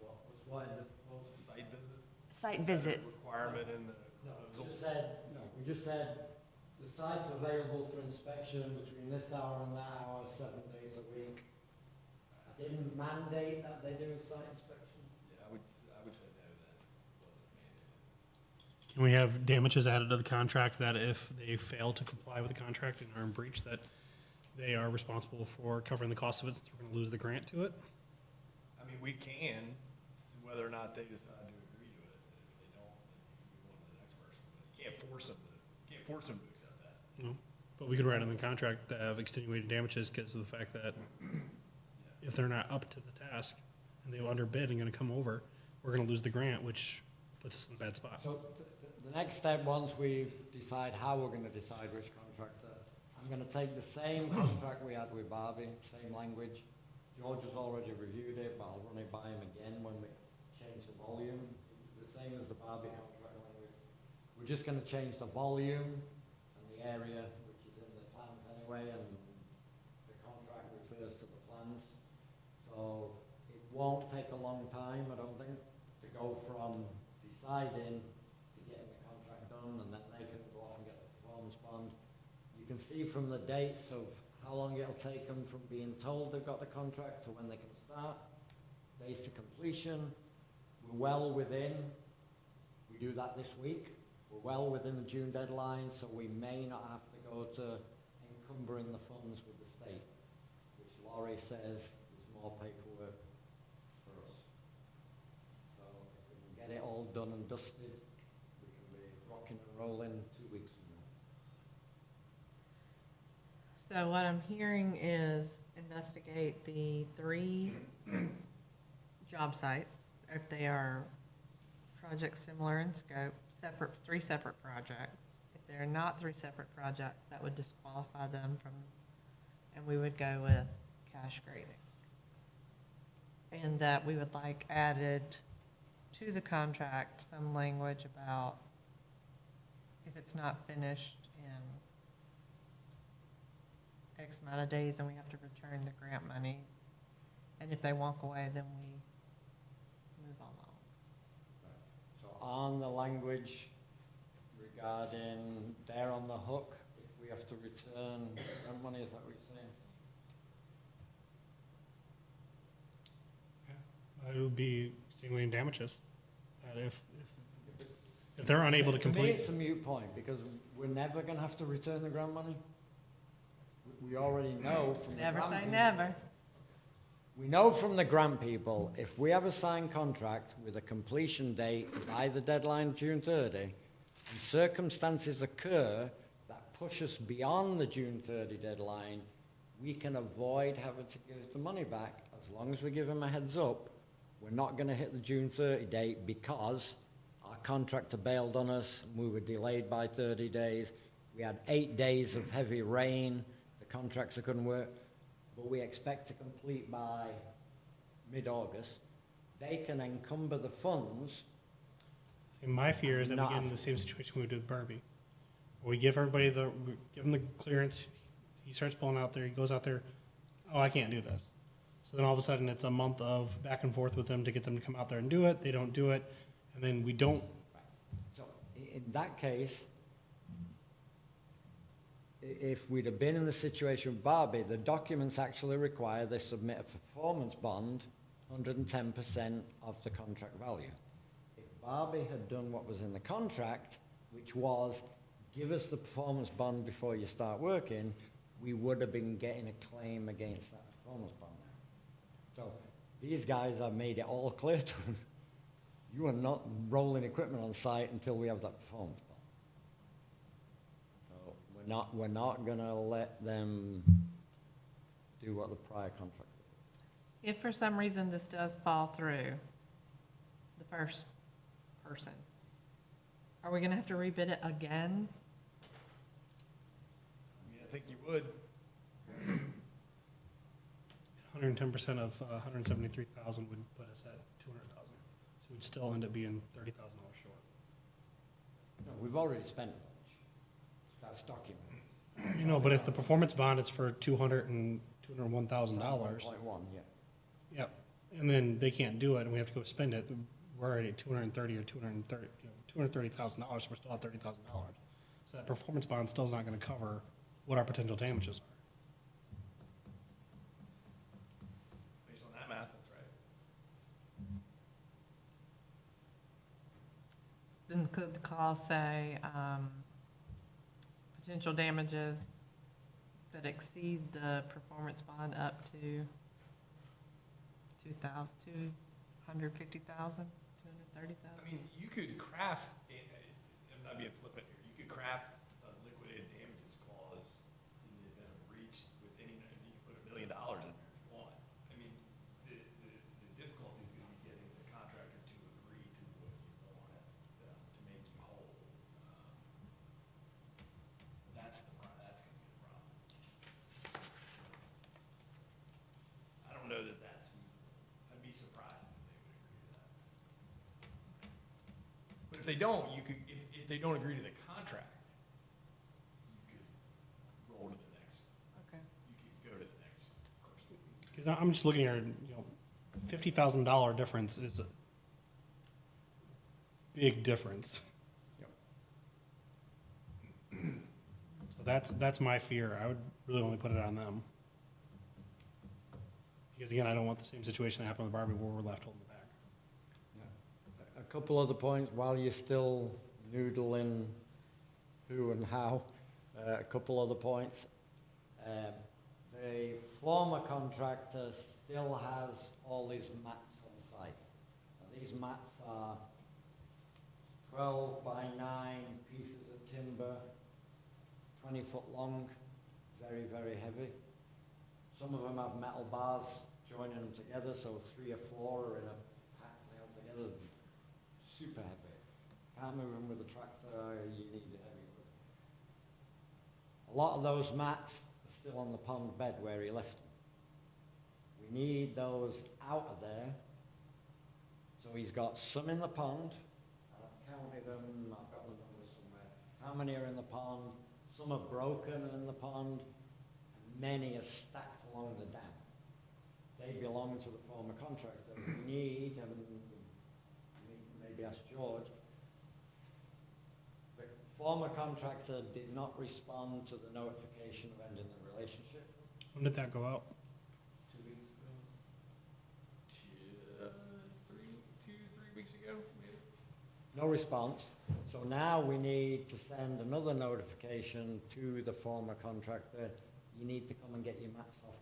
What was what in the The proposal? site visit? Site visit. Requirement in the No, proposal? we just said, the site's available for inspection between this hour and that hour, 7 days a week. I didn't mandate that they do a site inspection. Yeah, I would say no then. It wasn't mandated. Can we have damages added to the contract that if they fail to comply with the contract and are in breach, that they are responsible for covering the cost of it since we're going to lose the grant to it? I mean, we can, whether or not they decide to agree to it. If they don't, then you can move on to the next person. But you can't force them to accept that. No. But we could write in the contract to have extenuating damages because of the fact that if they're not up to the task and they underbid and going to come over, we're going to lose the grant, which puts us in a bad spot. So the next step, once we decide how we're gonna decide which contractor, I'm gonna take the same contract we had with Barbie, same language. George has already reviewed it, but I'll run it by him again when we change the volume, the same as the Barbie contract language. We're just gonna change the volume and the area, which is in the plans anyway, and the contract refers to the plans. So it won't take a long time, I don't think, to go from deciding to getting the contract done, and then they can go off and get the performance bond. You can see from the dates of how long it'll take them from being told they've got the contract to when they can start. Days to completion, we're well within, we do that this week, we're well within the June deadline, so we may not have to go to encumbering the funds with the state, which Laurie says is more paperwork for us. So if we can get it all done and dusted, we can be rocking and rolling 2 weeks from now. So what I'm hearing is investigate the 3 job sites, if they are projects similar in scope, 3 separate projects. If they're not 3 separate projects, that would disqualify them from, and we would go with cash grading. And that we would like added to the contract some language about if it's not finished in X amount of days, then we have to return the grant money. And if they walk away, then we move along. So on the language regarding they're on the hook, if we have to return grant money, is that what you're saying? It would be extenuating damages. That if If they're unable to To me, complete, it's a moot point, because we're never gonna have to return the grant money. We already know from the Never grant say people- never. We know from the grant people, if we have a signed contract with a completion date by the deadline of June 30, and circumstances occur that push us beyond the June 30 deadline, we can avoid having to give the money back, as long as we give them a heads up. We're not gonna hit the June 30 date because our contractor bailed on us, and we were delayed by 30 days. We had 8 days of heavy rain, the contractor couldn't work, but we expect to complete by mid-August. They can encumber the funds. my fear is that we Not- get in the same situation we do with Barbie. We give everybody we give him the clearance, he starts pulling out there, he goes out there, oh, I can't do this. So then all of a sudden, it's a month of back and forth with them to get them to come out there and do it, they don't do it, and then we don't. So in that case, if we'd have been in the situation with Barbie, the documents actually require they submit a performance bond, 110% of the contract value. If Barbie had done what was in the contract, which was, give us the performance bond before you start working, we would have been getting a claim against that performance bond now. So these guys have made it all clear to them, you are not rolling equipment on site until we have that performance bond. So we're not gonna let them do what the prior contract did. If for some reason this does fall through, the first person, are we gonna have to rebid it again? I mean, I think you would. 110% of 173,000 would put us at 200,000. So we'd still end up being $30,000 short. No, we've already spent a bunch. That's documented. You know, but if the performance bond is for $201,000, 1.1, yeah. yep, and then they can't do it and we have to go spend it, we're already at 230 or 230, $230,000, we're still at $30,000. So that performance bond still is not going to cover what our potential damages are. Based on that math, that's right. Then could the clause say, potential damages that exceed the performance bond up to 250,000, 230,000? I mean, you could craft, I'm not being flippant here, you could craft a liquidated damages clause in the event of breach with any, you could put $1 million in there if you want. I mean, the difficulty is gonna be getting the contractor to agree to what you want to make you whole. That's gonna be the problem. I don't know that that's feasible. I'd be surprised if they would agree to that. But if they don't, you could, if they don't agree to the contract, you could roll to the next, Okay. you could go to the next person. Because I'm just looking at, $50,000 difference is a big difference. So that's my fear. I would really only put it on them. Because again, I don't want the same situation to happen with Barbie where we're left holding the bag. A couple other points, while you're still noodling who and how, a couple other points. The former contractor still has all these mats on site. Now, these mats are 12 by 9 pieces of timber, 20 foot long, very, very heavy. Some of them have metal bars joining them together, so 3 or 4 are in a pack nailed together, super heavy. Can't move them with a tractor, you need the heavy equipment. A lot of those mats are still on the pond bed where he left them. We need those out of there. So he's got some in the pond. I've counted them, I've got the numbers somewhere. How many are in the pond? Some are broken in the pond, and many are stacked along the dam. They belong to the former contractor. We need, and maybe ask George, the former contractor did not respond to the notification of ending the relationship. When did that go out? 2 weeks ago. 3 weeks ago, maybe. No response. So now we need to send another notification to the former contractor. You need to come and get your mats off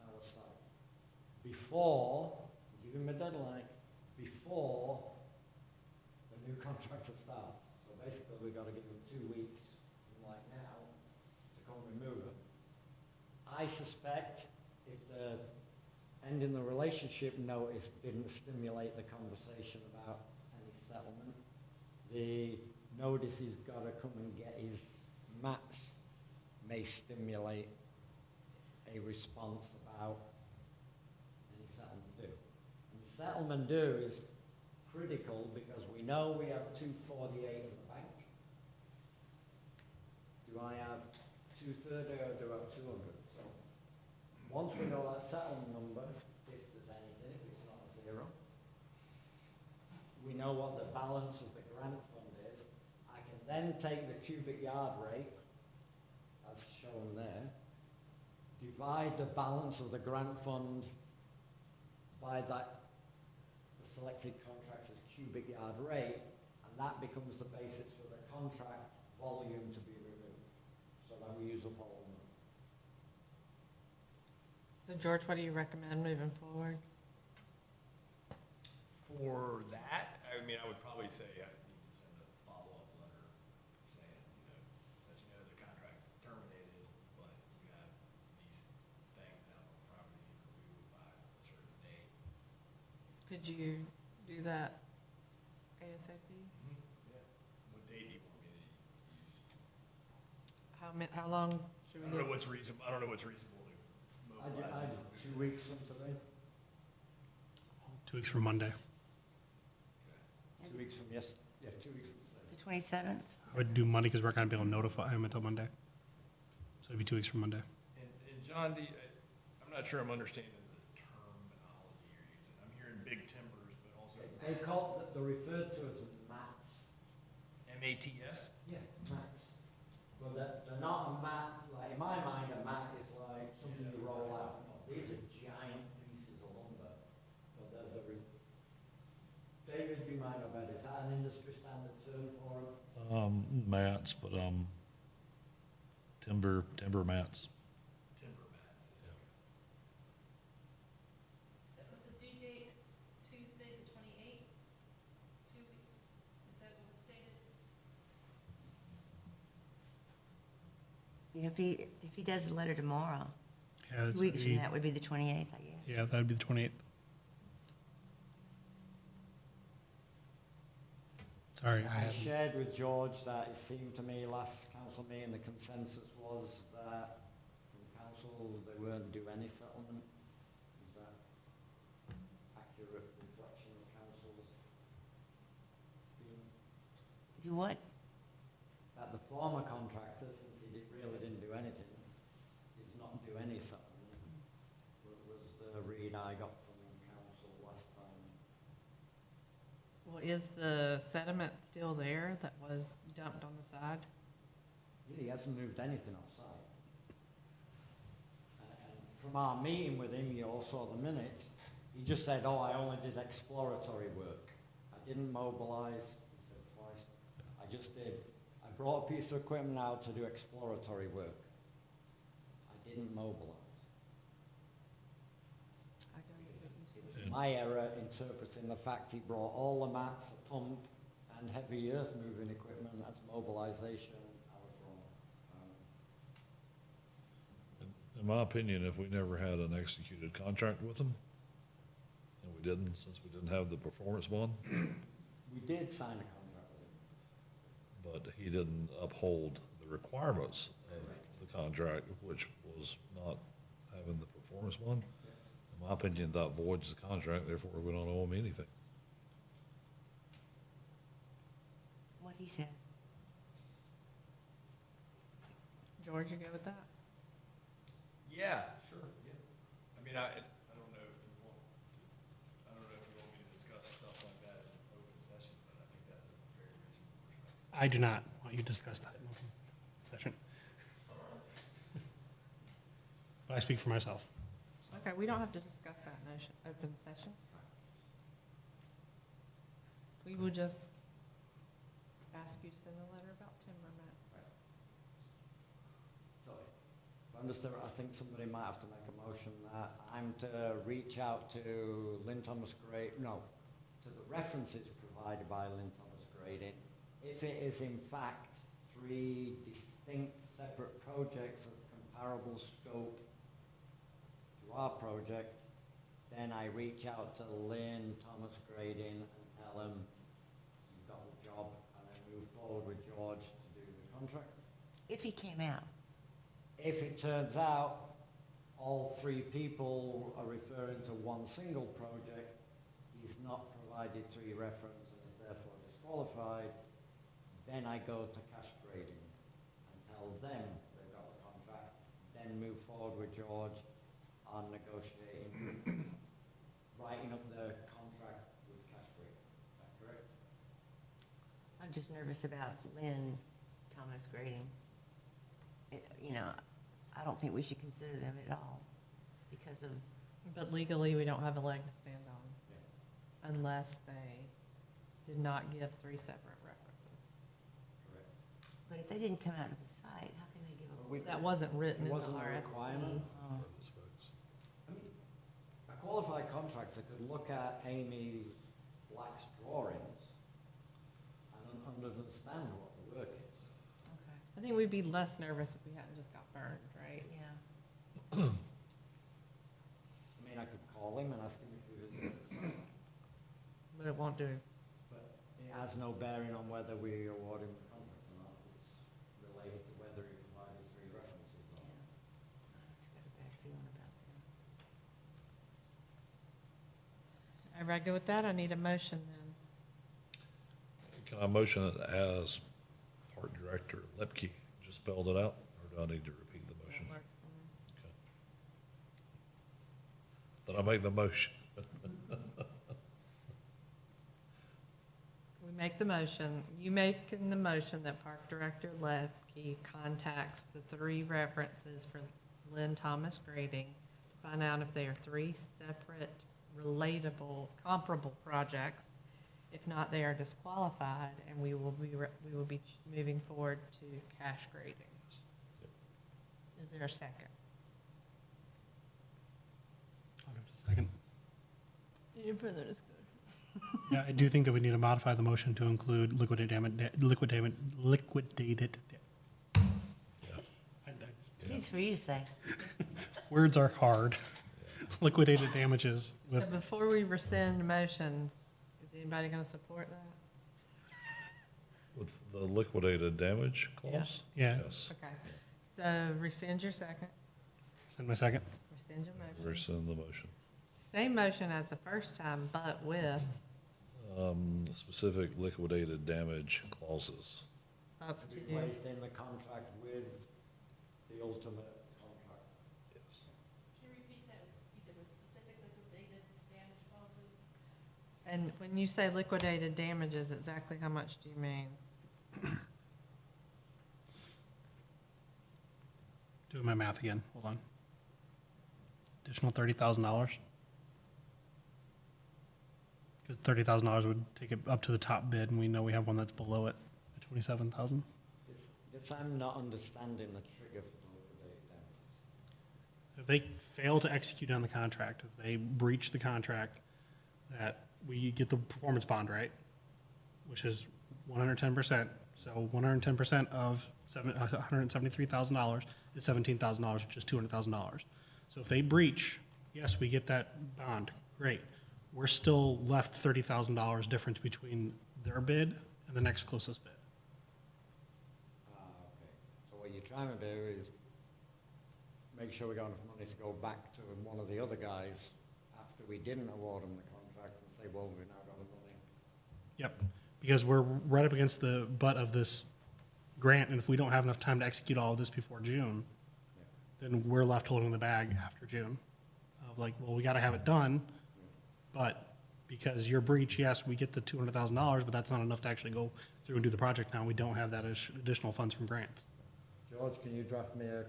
our site. Before, give him a deadline, before the new contractor starts. So basically, we've got to give him 2 weeks from like now to come remove them. I suspect if the ending the relationship notice didn't stimulate the conversation about any settlement, the notice he's got to come and get his mats may stimulate a response about any settlement due. And the settlement due is critical because we know we have 248 in the bank. Do I have 230 or do I have 200? So once we know that settlement number, if there's anything, if it's not a zero, we know what the balance of the grant fund is. I can then take the cubic yard rate, as shown there, divide the balance of the grant fund by that, the selected contractor's cubic yard rate, and that becomes the basis for the contract volume to be removed, so that we use up all of them. So George, what do you recommend moving forward? For that, I mean, I would probably say I need to send a follow-up letter saying, let you know the contract's terminated, but you have these things out on the property removed by a certain date. Could you do that ASAP? Yeah. What date do you want me to use? How long should I we don't know give? what's reasonable, I don't know what's reasonable to mobilize. I did 2 weeks from today, 2 weeks from Monday. 2 weeks from 2 weeks from today. The 27th? I would do Monday because we're not going to be able to notify him until Monday. So it'd be 2 weeks from Monday. And John, I'm not sure I'm understanding the terminology you're using. I'm hearing big timbers, but also They call, they're referred to as mats. MATS? Yeah, mats. Well, they're not a mat, like in my mind, a mat is like something you roll out. No, these are giant pieces of lumber. But David, you might know better, is that an industry standard term for it? Mats, but, timber mats. Timber mats. That was the due date, Tuesday, the 28th, 2 weeks. Is that what was stated? Yeah, if he does the letter tomorrow, Yeah, 2 weeks from that would be the 28th, I guess. Yeah, that'd be the 28th. Sorry, I I haven't. shared with George that it seemed to me last council meeting, the consensus was that from council, they weren't due any settlement. Is that accurate reflection of council's feeling? Do what? That the former contractor, since he really didn't do anything, is not due any settlement, was the read I got from council last time. Well, is the sediment still there that was dumped on the side? Yeah, he hasn't moved anything off-site. And from our meeting with him, you all saw the minutes, he just said, oh, I only did exploratory work. I didn't mobilize, he said twice. I just did. I brought a piece of equipment out to do exploratory work. I didn't mobilize. I don't get what you said. It was my error interpreting the fact he brought all the mats, a pump, and heavy earth moving equipment as mobilization. I was wrong. In my opinion, if we never had an executed contract with them, and we didn't, since we didn't have the performance bond, We did sign a contract with him. but he didn't uphold the requirements of the contract, which was not having the performance bond. In my opinion, that voids the contract, therefore we don't owe him anything. What he said. George, you go with that? Yeah, sure, yeah. I mean, I don't know if you want to, I don't know if you want me to discuss stuff like that as an open session, but I think that's a very reasonable perspective. I do not want you to discuss that in open session. But I speak for myself. Okay, we don't have to discuss that in open session. We will just ask you to send a letter about timberman. So, if I understand, I think somebody might have to make a motion that I'm to reach out to Lynn Thomas to the references provided by Lynn Thomas Grading. If it is in fact 3 distinct separate projects of comparable scope to our project, then I reach out to Lynn Thomas Grading and tell them you've got the job, and I move forward with George to do the contract. If he came out. If it turns out all 3 people are referring to one single project, he's not provided 3 references and is therefore disqualified, then I go to cash grading and tell them they've got the contract, then move forward with George on negotiating, writing up the contract with cash grading. Is that correct? I'm just nervous about Lynn Thomas Grading. You know, I don't think we should consider them at all because of, But legally, we don't have a leg to stand on unless they did not give 3 separate references. Correct. but if they didn't come out to the site, how can they give a? That wasn't written in the Wasn't a RFP. requirement. Oh. I mean, a qualified contractor could look at Amy Black's drawings and understand what the work is. Okay, I think we'd be less nervous if we hadn't just got burned, right? yeah. I mean, I could call him and ask him if he was at the site, But it won't do. but it has no bearing on whether we award him the contract or not. It's related to whether he provided 3 references or not. I've got a bad feeling about that. All right, go with that. I need a motion then. Can I motion it as Park Director Lepke just spelled it out, or do I need to repeat the motion? That work for me? Okay. Then I make the motion. We make the motion, you make the motion that Park Director Lepke contacts the 3 references for Lynn Thomas grading to find out if they are 3 separate, relatable, comparable projects. If not, they are disqualified, and we will be moving forward to cash grading. Is there a second? I'll give it a second. Any further discussion? Yeah, I do think that we need to modify the motion to include liquidated It's easy for you to say. words are hard. Liquidated damages So with, before we rescind motions, is anybody gonna support that? With the liquidated damage clause? yeah, Yes. Okay, so rescind your second, send my second. rescind your motion. Rescind the motion. Same motion as the first time, but with Specific liquidated damage clauses. up To to, be placed in the contract with the ultimate contract. Yes. Can you repeat that? You said with specific liquidated damage clauses? and when you say liquidated damages, exactly how much do you mean? Doing my math again, hold on. Additional $30,000? Because $30,000 would take it up to the top bid, and we know we have one that's below it, at 27,000. This I'm not understanding the trigger for the liquidated damages. If they fail to execute on the contract, if they breach the contract, that we get the performance bond, right? Which is 110%. So 110% of $173,000 is $17,000, which is $200,000. So if they breach, yes, we get that bond, great. We're still left $30,000 difference between their bid and the next closest bid. Okay. So what you're trying to do is make sure we got enough money to go back to one of the other guys after we didn't award them the contract and say, well, we've now got the money. Yep, because we're right up against the butt of this grant, and if we don't have enough time to execute all of this before June, then we're left holding the bag after June. Of like, well, we gotta have it done, but because your breach, yes, we get the $200,000, but that's not enough to actually go through and do the project now. We don't have that additional funds from grants. George, can you draft me a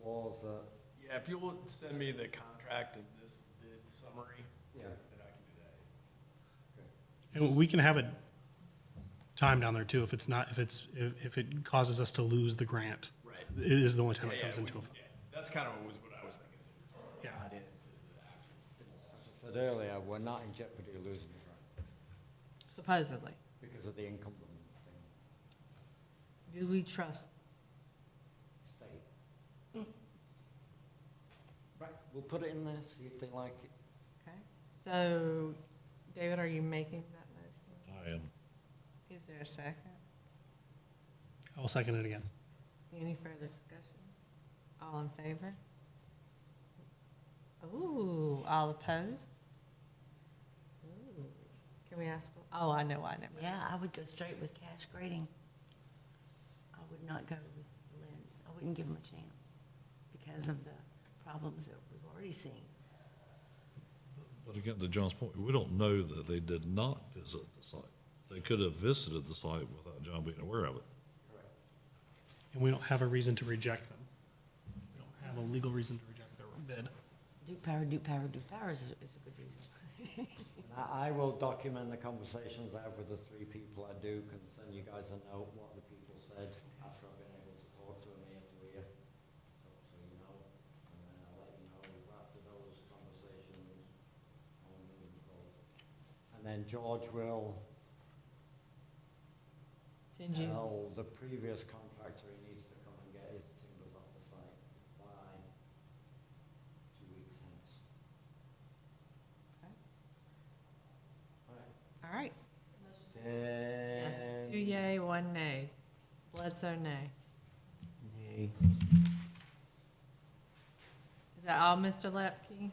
clause that? Yeah, if you'll send me the contract and this bid summary, Yeah. then I can do that. And we can have it time down there too. If it's not, if it causes us to lose the grant. Right. It is the only time it Yeah, comes into effect. yeah, that's kind of what I was thinking. Yeah. Not into the actual As I said earlier, we're not in jeopardy of losing the grant Supposedly. because of the incumbent thing, Do we trust? state. Right, we'll put it in there, see if they like it. Okay. So, David, are you making that motion? I am. Is there a second? I will second it again. Any further discussion? All in favor? Ooh, all opposed? Ooh. Can we ask, oh, I know why, never mind. Yeah, I would go straight with cash grading. I would not go with Lynn. I wouldn't give them a chance because of the problems that we've already seen. But again, to John's point, we don't know that they did not visit the site. They could have visited the site without John being aware of it. And we don't have a reason to reject them. We don't have a legal reason to reject their bid. Duke Power, Duke Power, Duke Power is a good reason. And I will document the conversations I have with the three people at Duke and send you guys a note what the people said after I've been able to talk to them ear to ear, so you know. And then I'll let you know after those conversations how we're moving forward. And then George will Send you, tell the previous contractor he needs to come and get his timbers off the site by 2 weeks hence. All right. all right. Yes, Then. 2 yea, 1 nay. Bledsoe, nay. Nay. Is that all, Mr. Lepke?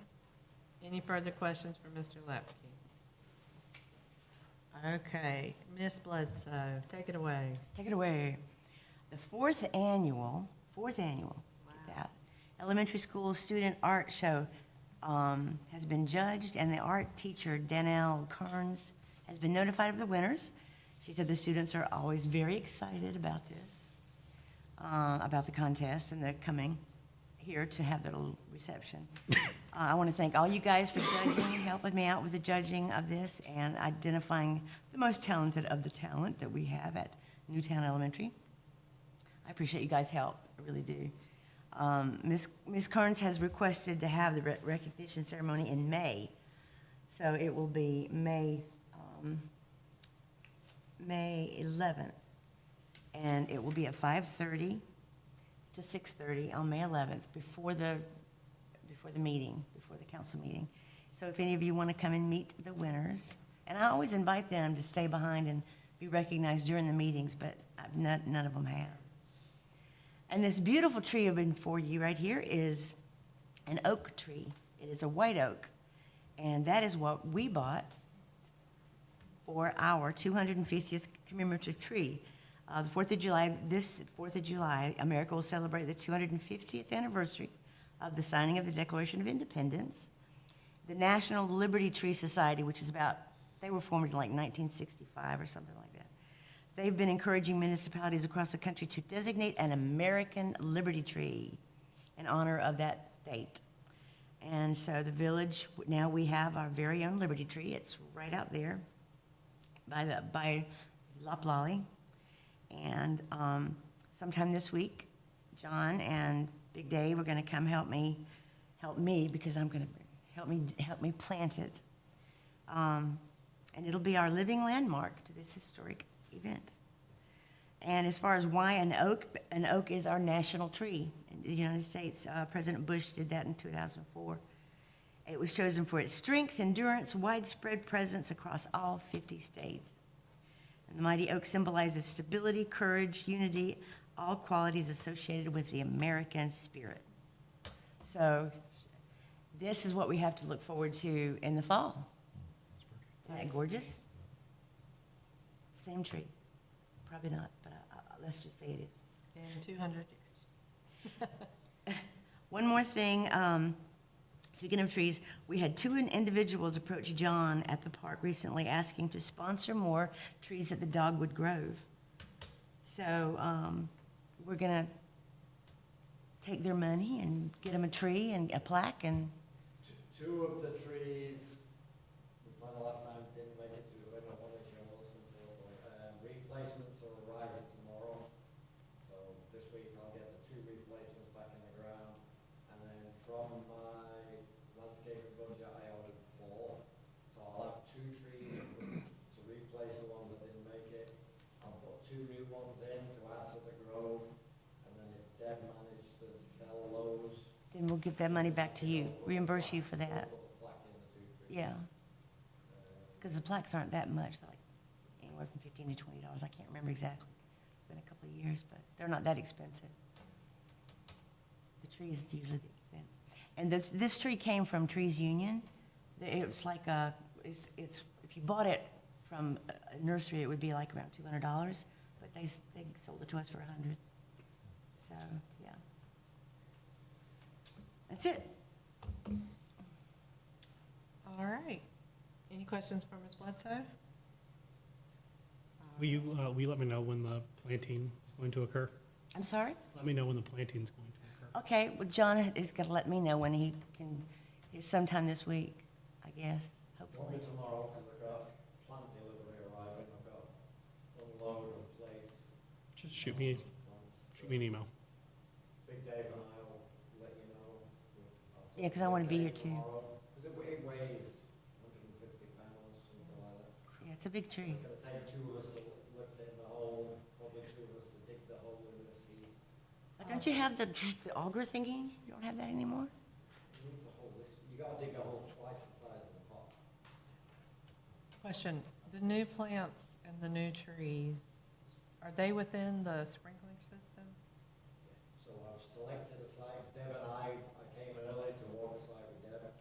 Any further questions for Mr. Lepke? Okay, Ms. Bledsoe, take it away. Take it away. The fourth annual, get that, elementary school student art show has been judged, and the art teacher, Danelle Kearns, has been notified of the winners. She said the students are always very excited about this, about the contest, and they're coming here to have their little reception. I want to thank all you guys for judging, helping me out with the judging of this, and identifying the most talented of the talent that we have at Newtown Elementary. I appreciate you guys' help, I really do. Ms. Kearns has requested to have the recognition ceremony in May, so it will be May 11th, and it will be at 5:30 to 6:30 on May 11th, before the meeting, before the council meeting. So if any of you want to come and meet the winners, and I always invite them to stay behind and be recognized during the meetings, but none of them have. And this beautiful tree I've been for you right here is an oak tree. It is a white oak, and that is what we bought for our 250th commemorative tree. The 4th of July, this 4th of July, America will celebrate the 250th anniversary of the signing of the Declaration of Independence. The National Liberty Tree Society, which is they were formed in like 1965 or something like that. They've been encouraging municipalities across the country to designate an American Liberty Tree in honor of that date. And so the village, now we have our very own Liberty Tree. It's right out there by Loplolly. And sometime this week, John and Big Dave are going to come help me because I'm going to help me plant it. And it'll be our living landmark to this historic event. And as far as why an oak is our national tree in the United States. President Bush did that in 2004. It was chosen for its strength, endurance, widespread presence across all 50 states. And the mighty oak symbolizes stability, courage, unity, all qualities associated with the American spirit. So this is what we have to look forward to in the fall. Isn't that gorgeous? Same tree. Probably not, but let's just say it is. In 200 years. One more thing, speaking of trees, we had two individuals approach John at the park recently asking to sponsor more trees at the Dogwood Grove. So we're going to take their money and get them a tree and a plaque and... Two of the trees, we planted last time, didn't make it to the winter. One is yours and the other one. replacements are arriving tomorrow. So this week I'll get the 2 replacements back in the ground. And then from my landscaping budget, I ordered 4. So I'll have 2 trees to replace the ones that didn't make it. I'll put 2 new ones in to add to the grove. And then if Deb managed to sell those, Then we'll give that money back to you, reimburse you for that. we'll put the plaque in the 2 trees. Yeah, because the plaques aren't that much, they're like anywhere from $15 to $20. I can't remember exactly. It's been a couple of years, but they're not that expensive. The tree is usually the expense. And this tree came from Trees Union. It's like it's if you bought it from a nursery, it would be like around $200, but they sold it to us for $100. So, yeah. That's it. All right. Any questions for Ms. Bledsoe? Will you let me know when the planting is going to occur? I'm sorry? Let me know when the planting is going to occur. Okay, well, John is going to let me know when he can, sometime this week, I guess, Won't hopefully. be tomorrow, because I've got plant delivery arriving, I've got unload and place. Just shoot me an email. Big Dave and I'll let you know. Yeah, 'cause I wanna be here too. Because it weighs 150 pounds, something like that. Yeah, it's a big tree. It's gonna take 2 of us to lift in the hole, probably 2 of us to dig the hole in this heat. Don't you have the auger thingy? You don't have that anymore? It needs a hole, you gotta dig a hole twice the size of the pot. Question, the new plants and the new trees, are they within the sprinkler system? So I've selected a site, Deb and I came early to walk the site with Deb.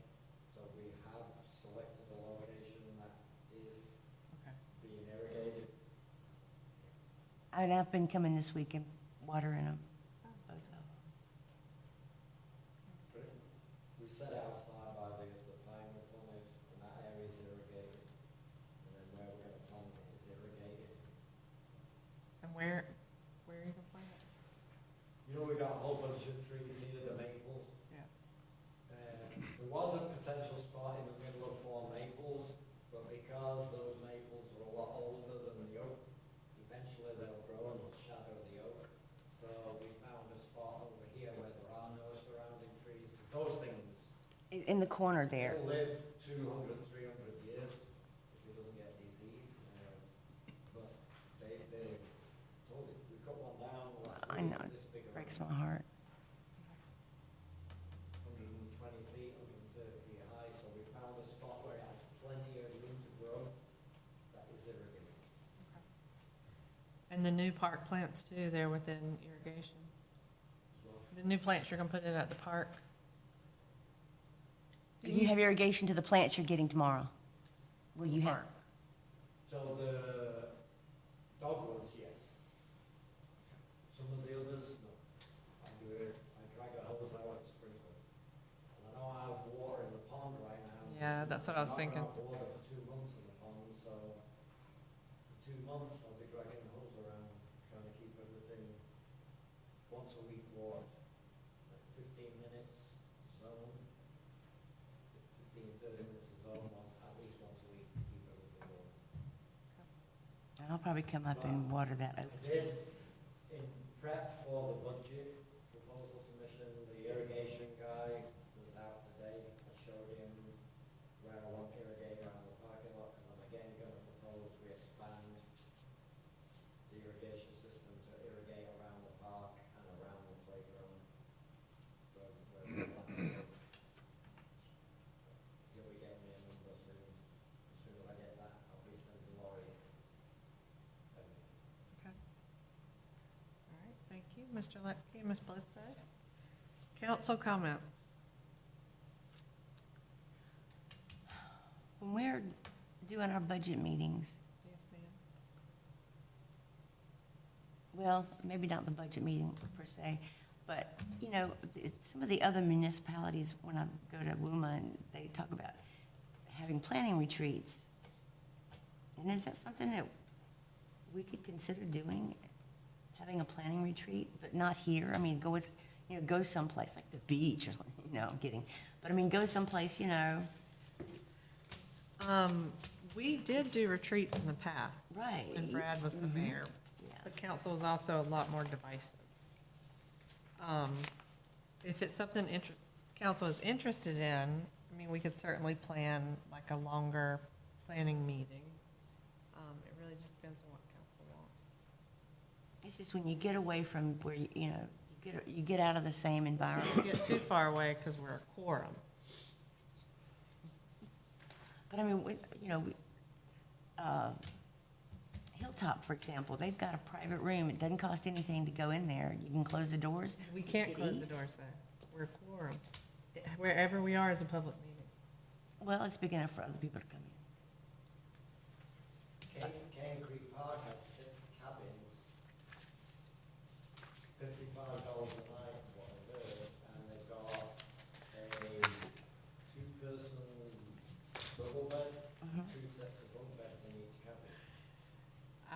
So we have selected a location that is Okay. being irrigated. And I've been coming this week and watering them, both of them. But we set outside by the pine we planted, and that area is irrigated. And then where we're gonna plant it is irrigated. And where are you gonna plant it? You know, we got a whole bunch of trees here, the maples. Yeah. There was a potential spot in the middle of 4 maples, but because those maples are a lot older than the oak, eventually they'll grow and they'll shadow the oak. So we found a spot over here where there are no surrounding trees. Those things, In the corner there. they'll live 200, 300 years if it doesn't get disease. But they told it, we cut one down last I week, know, this big around. breaks my heart. 120 feet, 130 feet high, so we found a spot where it has plenty of room to grow that is irrigated. And the new park plants too, they're within irrigation? as well. The new plants you're gonna put in at the park? Do you have irrigation to the plants you're getting tomorrow? Will you have? Park. So the dogwoods, yes. Some of the others, no. I do it, I drag a hose out and sprinkle. And I know I have water in the pond right now. Yeah, that's what I was I'm not thinking. gonna have water for 2 months in the pond, so for 2 months I'll be dragging the hose around, trying to keep everything once a week watered. Like 15 minutes zone, 15, 30 minutes of zone, at least once a week to keep everything watered. And I'll probably come up and water that I oak. did, in prep for the budget proposal submission, the irrigation guy was out today. I showed him where I want to irrigate around the parking lot, and I'm again gonna propose we expand the irrigation system to irrigate around the park and around the playground. Where the plant is. He'll be getting me a number soon. As soon as I get that, I'll be sending Laurie everything. Okay. All right, thank you, Mr. Lepke, Ms. Bledsoe. Council comments? When we're doing our budget meetings, Yes, ma'am. well, maybe not the budget meeting per se, but, you know, some of the other municipalities, when I go to WUMA, and they talk about having planning retreats. And is that something that we could consider doing? Having a planning retreat, but not here? I mean, go someplace like the beach or something, no, I'm kidding. But I mean, go someplace, We did do retreats in the past. Right. When Brad was the mayor. Yeah. The council was also a lot more divisive. If it's something council is interested in, I mean, we could certainly plan like a longer planning meeting. It really just depends on what council wants. It's just when you get away from where, you get out of the same environment. We get too far away because we're a quorum. But I mean, Hilltop, for example, they've got a private room. It doesn't cost anything to go in there. You can close the doors. We you can't could close the eat. doors, though. We're a quorum. Wherever we are is a public meeting. Well, it's big enough for other people to come in. Cane Creek Park has 6 cabins, $55 a night is what they do, and they've got a 2-person double bed, 2 sets of bunk beds in each cabin.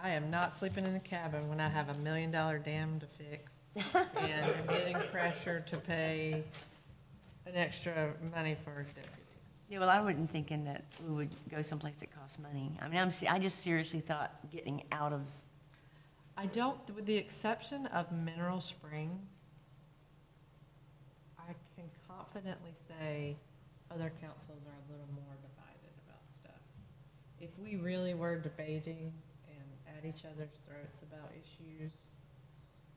I am not sleeping in a cabin when I have $1 million dam to fix. And I'm getting pressure to pay an extra money for deputies. Yeah, well, I wasn't thinking that we would go someplace that costs money. I mean, I just seriously thought getting out of, I don't, with the exception of Mineral Springs, I can confidently say other councils are a little more divided about stuff. If we really were debating and at each other's throats about issues,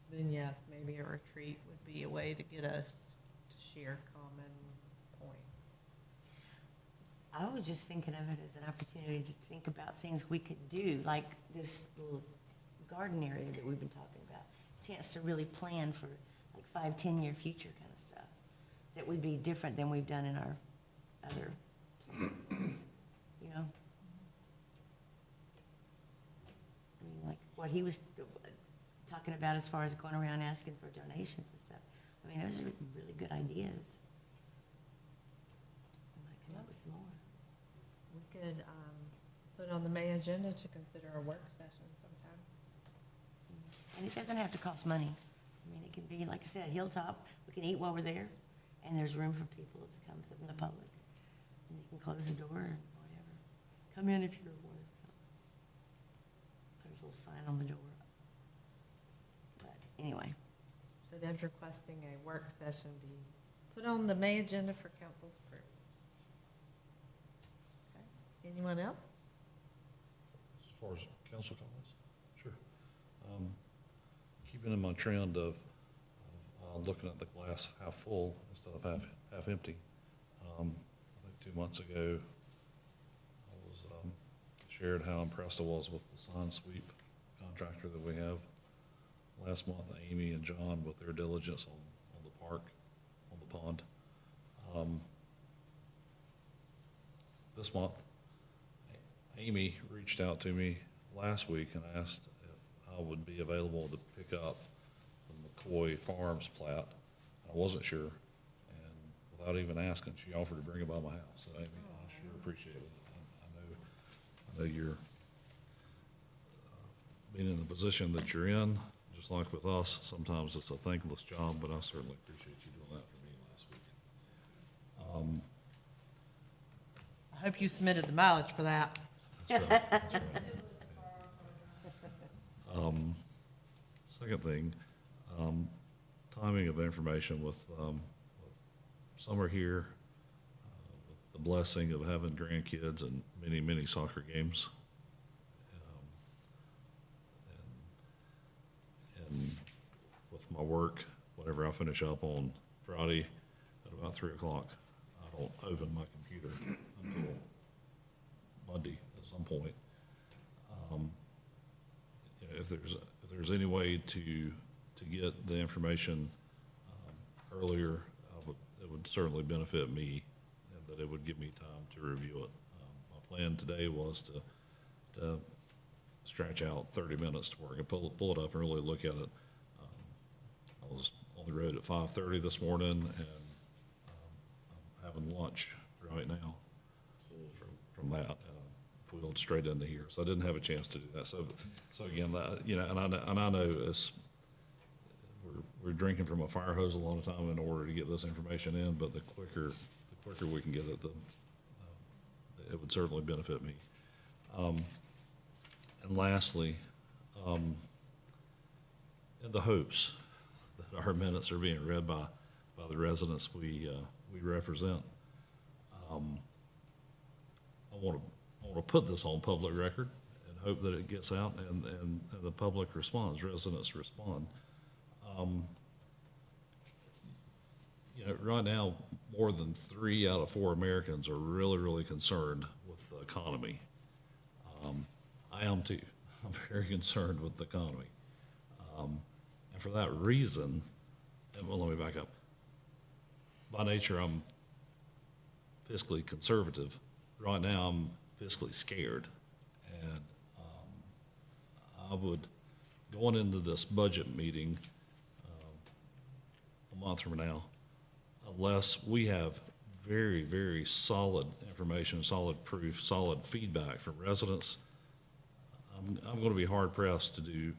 then yes, maybe a retreat would be a way to get us to share common points. I was just thinking of it as an opportunity to think about things we could do, like this little garden area that we've been talking about. Chance to really plan for like 5-10 year future kind of stuff. That would be different than we've done in our other, you know? I mean, like what he was talking about as far as going around asking for donations and stuff. I mean, those are really good ideas. I might come up with some more. We could put on the May agenda to consider a work session sometime. And it doesn't have to cost money. I mean, it can be, like I said, Hilltop, we can eat while we're there, and there's room for people to come from the public. And you can close the door and whatever. Come in if you want to come. There's a little sign on the door. But anyway, So Deb's requesting a work session be put on the May agenda for council's approval. Okay. Anyone else? As far as council comments? Sure. Keeping in my trend of looking at the glass half full instead of half empty. I think 2 months ago, I was shared how impressed I was with the sign sweep contractor that we have. Last month, Amy and John, with their diligence on the park, on the pond. This month, Amy reached out to me last week and asked if I would be available to pick up the McCoy Farms plat. I wasn't sure, and without even asking, she offered to bring it by my house. So Amy, I sure appreciate it. I know you're being in the position that you're in, just like with us, sometimes it's a thankless job, but I certainly appreciate you doing that for me last week. I hope you submitted the mileage for that. That's right, that's right. Second thing, timing of information with summer here, with the blessing of having grandkids and many soccer games. And with my work, whenever I finish up on Friday at about 3 o'clock, I don't open my computer until Monday at some point. If there's any way to get the information earlier, it would certainly benefit me, and that it would give me time to review it. My plan today was to stretch out 30 minutes to where I could pull it up and really look at it. I was on the road at 5:30 this morning, and I'm having lunch right now from that. Wheeled straight into here, so I didn't have a chance to do that. So again, and I know it's, we're drinking from a fire hose a lot of time in order to get this information in, but the quicker we can get it, it would certainly benefit me. And lastly, in the hopes that our minutes are being read by the residents we represent, I want to put this on public record and hope that it gets out and the public responds, residents respond. You know, right now, more than 3 out of 4 Americans are really, really concerned with the economy. I am too. I'm very concerned with the economy. And for that reason, and well, let me back up. By nature, I'm fiscally conservative. Right now, I'm fiscally scared. And I would, going into this budget meeting a month from now, unless we have very, very solid information, solid proof, solid feedback from residents, I'm going to be hard pressed to do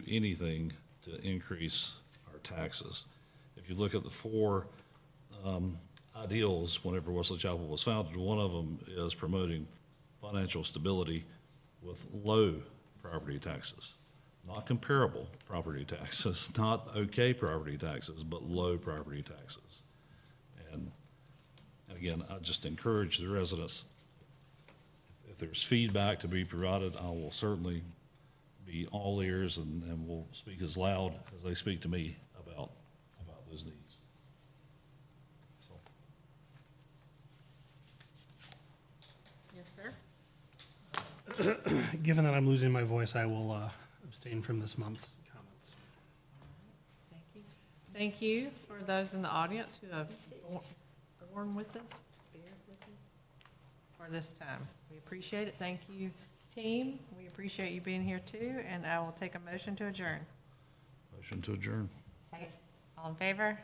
anything to increase our taxes. If you look at the 4 ideals whenever Wesley Chapel was founded, one of them is promoting financial stability with low property taxes. Not comparable property taxes, not okay property taxes, but low property taxes. And again, I just encourage the residents, if there's feedback to be provided, I will certainly be all ears and will speak as loud as they speak to me about those needs. So. Yes, sir. Given that I'm losing my voice, I will abstain from this month's comments. Thank you. Thank you for those in the audience who have borne with us, bared with us for this time. We appreciate it. Thank you, team. We appreciate you being here too, and I will take a motion to adjourn. Motion to adjourn. Second. All in favor?